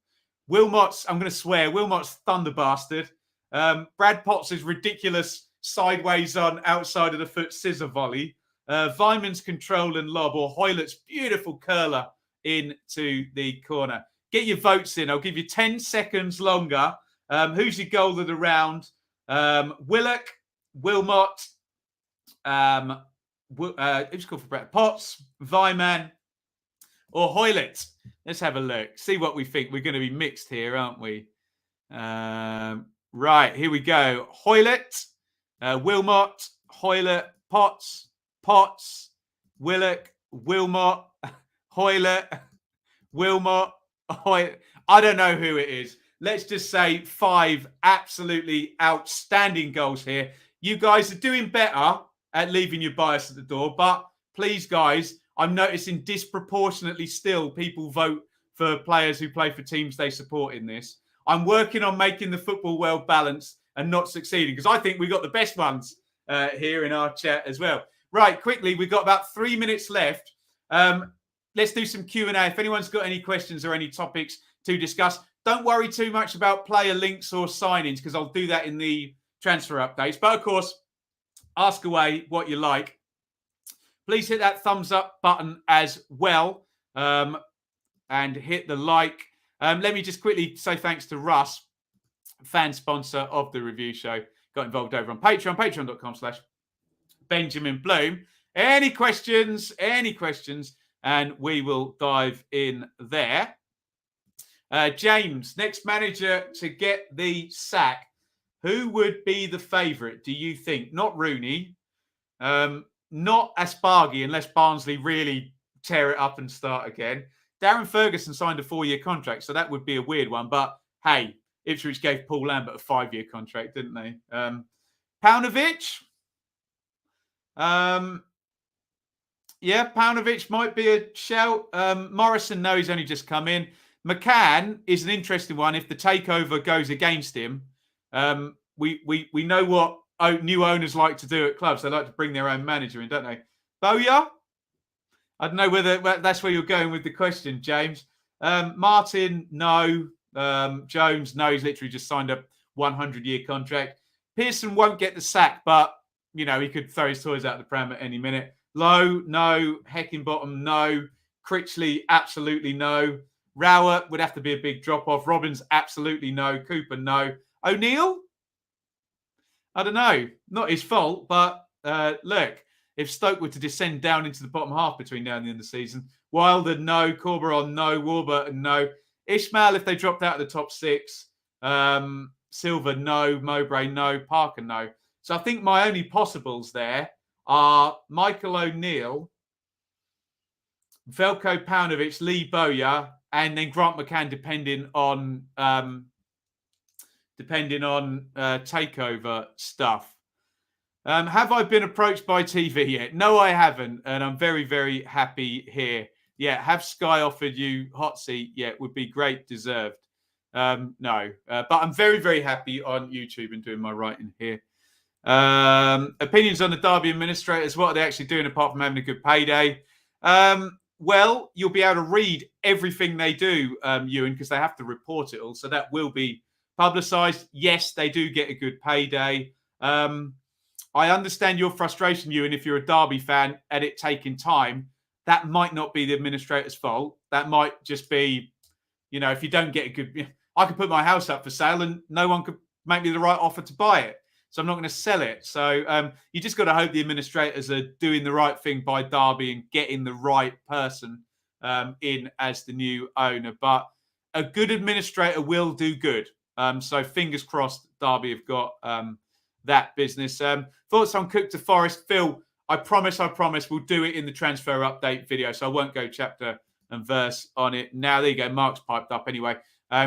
Wilmot's, I'm going to swear, Wilmot's thunder bastard, Brad Potts' ridiculous sideways on outside of the foot scissor volley, Vyman's control and lob, or Hoylett's beautiful curler into the corner? Get your votes in. I'll give you 10 seconds longer. Who's your goal of the round? Willock, Wilmot, who's called for Brad Potts, Vyman, or Hoylett? Let's have a look. See what we think. We're going to be mixed here, aren't we? Right, here we go. Hoylett, Wilmot, Hoylett, Potts, Willock, Wilmot, Hoylett, Wilmot, Hoylett. I don't know who it is. Let's just say 5 absolutely outstanding goals here. You guys are doing better at leaving your bias at the door, but please, guys, I'm noticing disproportionately still people vote for players who play for teams they support in this. I'm working on making the football world balanced and not succeeding because I think we got the best ones here in our chat as well. Right, quickly, we've got about 3 minutes left. Let's do some Q&A. If anyone's got any questions or any topics to discuss, don't worry too much about player links or signings because I'll do that in the transfer updates. But of course, ask away what you like. Please hit that thumbs up button as well and hit the like. Let me just quickly say thanks to Russ, fan sponsor of the review show. Got involved over on Patreon, patreon.com/Benjamin Bloom. Any questions, and we will dive in there. James, next manager to get the sack. Who would be the favourite, do you think? Not Rooney, not Aspargi, unless Barnsley really tear it up and start again. Darren Ferguson signed a 4-year contract, so that would be a weird one. But, hey, Ipswich gave Paul Lambert a 5-year contract, didn't they? Paunovic? Yeah, Paunovic might be a shout. Morrison, no, he's only just come in. McCann is an interesting one if the takeover goes against him. We know what new owners like to do at clubs. They like to bring their own manager in, don't they? Bowyer? I don't know whether that's where you're going with the question, James. Martin, no. Jones, no. He's literally just signed a 100-year contract. Pearson won't get the sack, but, you know, he could throw his toys out the pram at any minute. Lowe, no. Heckingbottom, no. Critchley, absolutely no. Rowett would have to be a big drop-off. Robbins, absolutely no. Cooper, no. O'Neill? I don't know. Not his fault, but look, if Stoke were to descend down into the bottom half between now and the end of the season, Wilder, no. Corberon, no. Warburton, no. Ishmael, if they dropped out of the top 6. Silva, no. Mowbray, no. Parker, no. So I think my only possibles there are Michael O'Neill, Velko Paunovic, Lee Bowyer, and then Grant McCann, depending on takeover stuff. Have I been approached by TV yet? No, I haven't, and I'm very, very happy here. Yeah, have Sky offered you hot seat? Yeah, would be great, deserved. No, but I'm very, very happy on YouTube and doing my writing here. Opinions on the Derby administrators. What are they actually doing apart from having a good payday? Well, you'll be able to read everything they do, Ewan, because they have to report it all. So that will be publicised. Yes, they do get a good payday. I understand your frustration, Ewan, if you're a Derby fan, at it taking time. That might not be the administrator's fault. That might just be, you know, if you don't get a good... I could put my house up for sale and no one could make me the right offer to buy it. So I'm not going to sell it. So you just got to hope the administrators are doing the right thing by Derby and getting the right person in as the new owner. But a good administrator will do good. So fingers crossed Derby have got that business. Thoughts on Cook to Forest? Phil, I promise we'll do it in the transfer update video. So I won't go chapter and verse on it. Now, there you go. Mark's piped up anyway.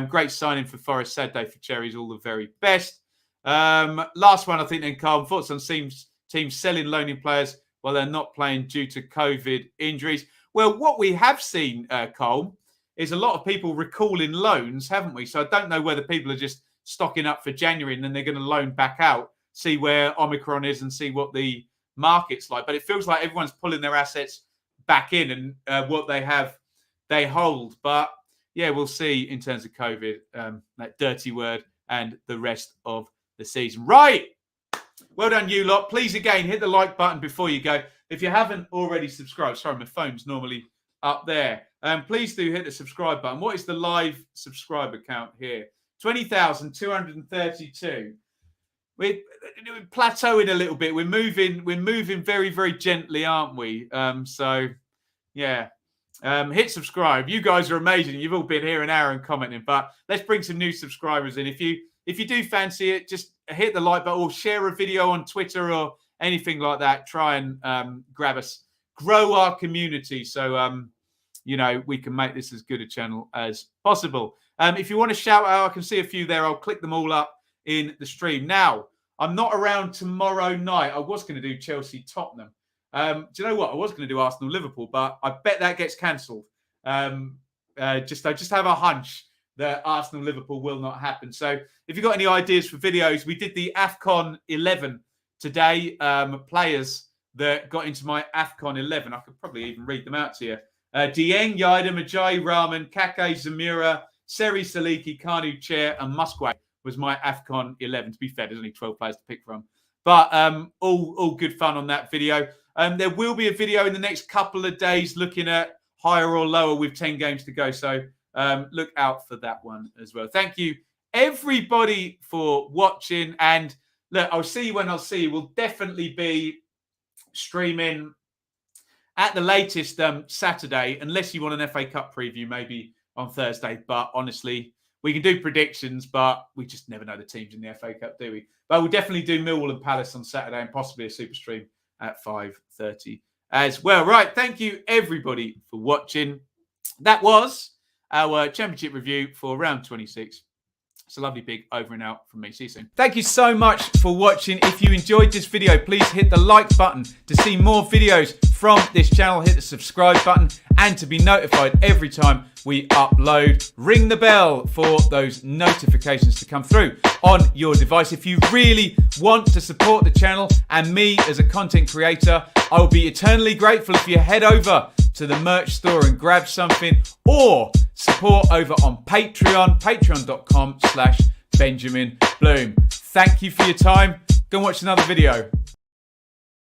Great signing for Forest. Sad day for Cherries. All the very best. Last one, I think, then, Carl. Thoughts on teams selling loaning players while they're not playing due to COVID injuries? Well, what we have seen, Cole, is a lot of people recalling loans, haven't we? So I don't know whether people are just stocking up for January and then they're going to loan back out, see where Omicron is and see what the market's like. But it feels like everyone's pulling their assets back in and what they have, they hold. But yeah, we'll see in terms of COVID, that dirty word, and the rest of the season. Right. Well done, you lot. Please, again, hit the like button before you go. If you haven't already subscribed, sorry, my phone's normally up there. Please do hit the subscribe button. What is the live subscriber count here? 20,232. We're plateauing a little bit. We're moving very, very gently, aren't we? So, yeah. Hit subscribe. You guys are amazing. You've all been here an hour and commenting, but let's bring some new subscribers in. If you if you do fancy it, just hit the like button or share a video on Twitter or anything like that. Try and grab us, grow our community. So, we can make this as good a channel as possible. If you want to shout out, I can see a few there. I'll click them all up in the stream. Now, I'm not around tomorrow night. I was going to do Chelsea-Tottenham. Do you know what? I was going to do Arsenal-Liverpool, but I bet that gets cancelled. I just have a hunch that Arsenal-Liverpool will not happen. So if you've got any ideas for videos, we did the AFCON 11 today. Players that got into my AFCON 11. I could probably even read them out to you. Dieng, Yidam, Ajayi, Rahman, Kake, Zamira, Seri, Saliki, Kanu, Chair, and Musquay was my AFCON 11. To be fair, there's only 12 players to pick from. But all good fun on that video. There will be a video in the next couple of days looking at higher or lower with 10 games to go. So look out for that one as well. Thank you, everybody, for watching. And look, I'll see you when I'll see you. We'll definitely be streaming at the latest Saturday, unless you want an FA Cup preview, maybe on Thursday. But honestly, we can do predictions, but we just never know the teams in the FA Cup, do we? But we'll definitely do Millwall and Palace on Saturday and possibly a super stream at 5:30 as well. Right, thank you, everybody, for watching. That was our Championship review for round 26. It's a lovely big over and out from me. See you soon. Thank you so much for watching. If you enjoyed this video, please hit the like button to see more videos from this channel. Hit the subscribe button and to be notified every time we upload. Ring the bell for those notifications to come through on your device. If you really want to support the channel and me as a content creator, I will be eternally grateful if you head over to the merch store and grab something, or support over on Patreon, patreon.com/Benjamin Bloom. Thank you for your time. Go and watch another video.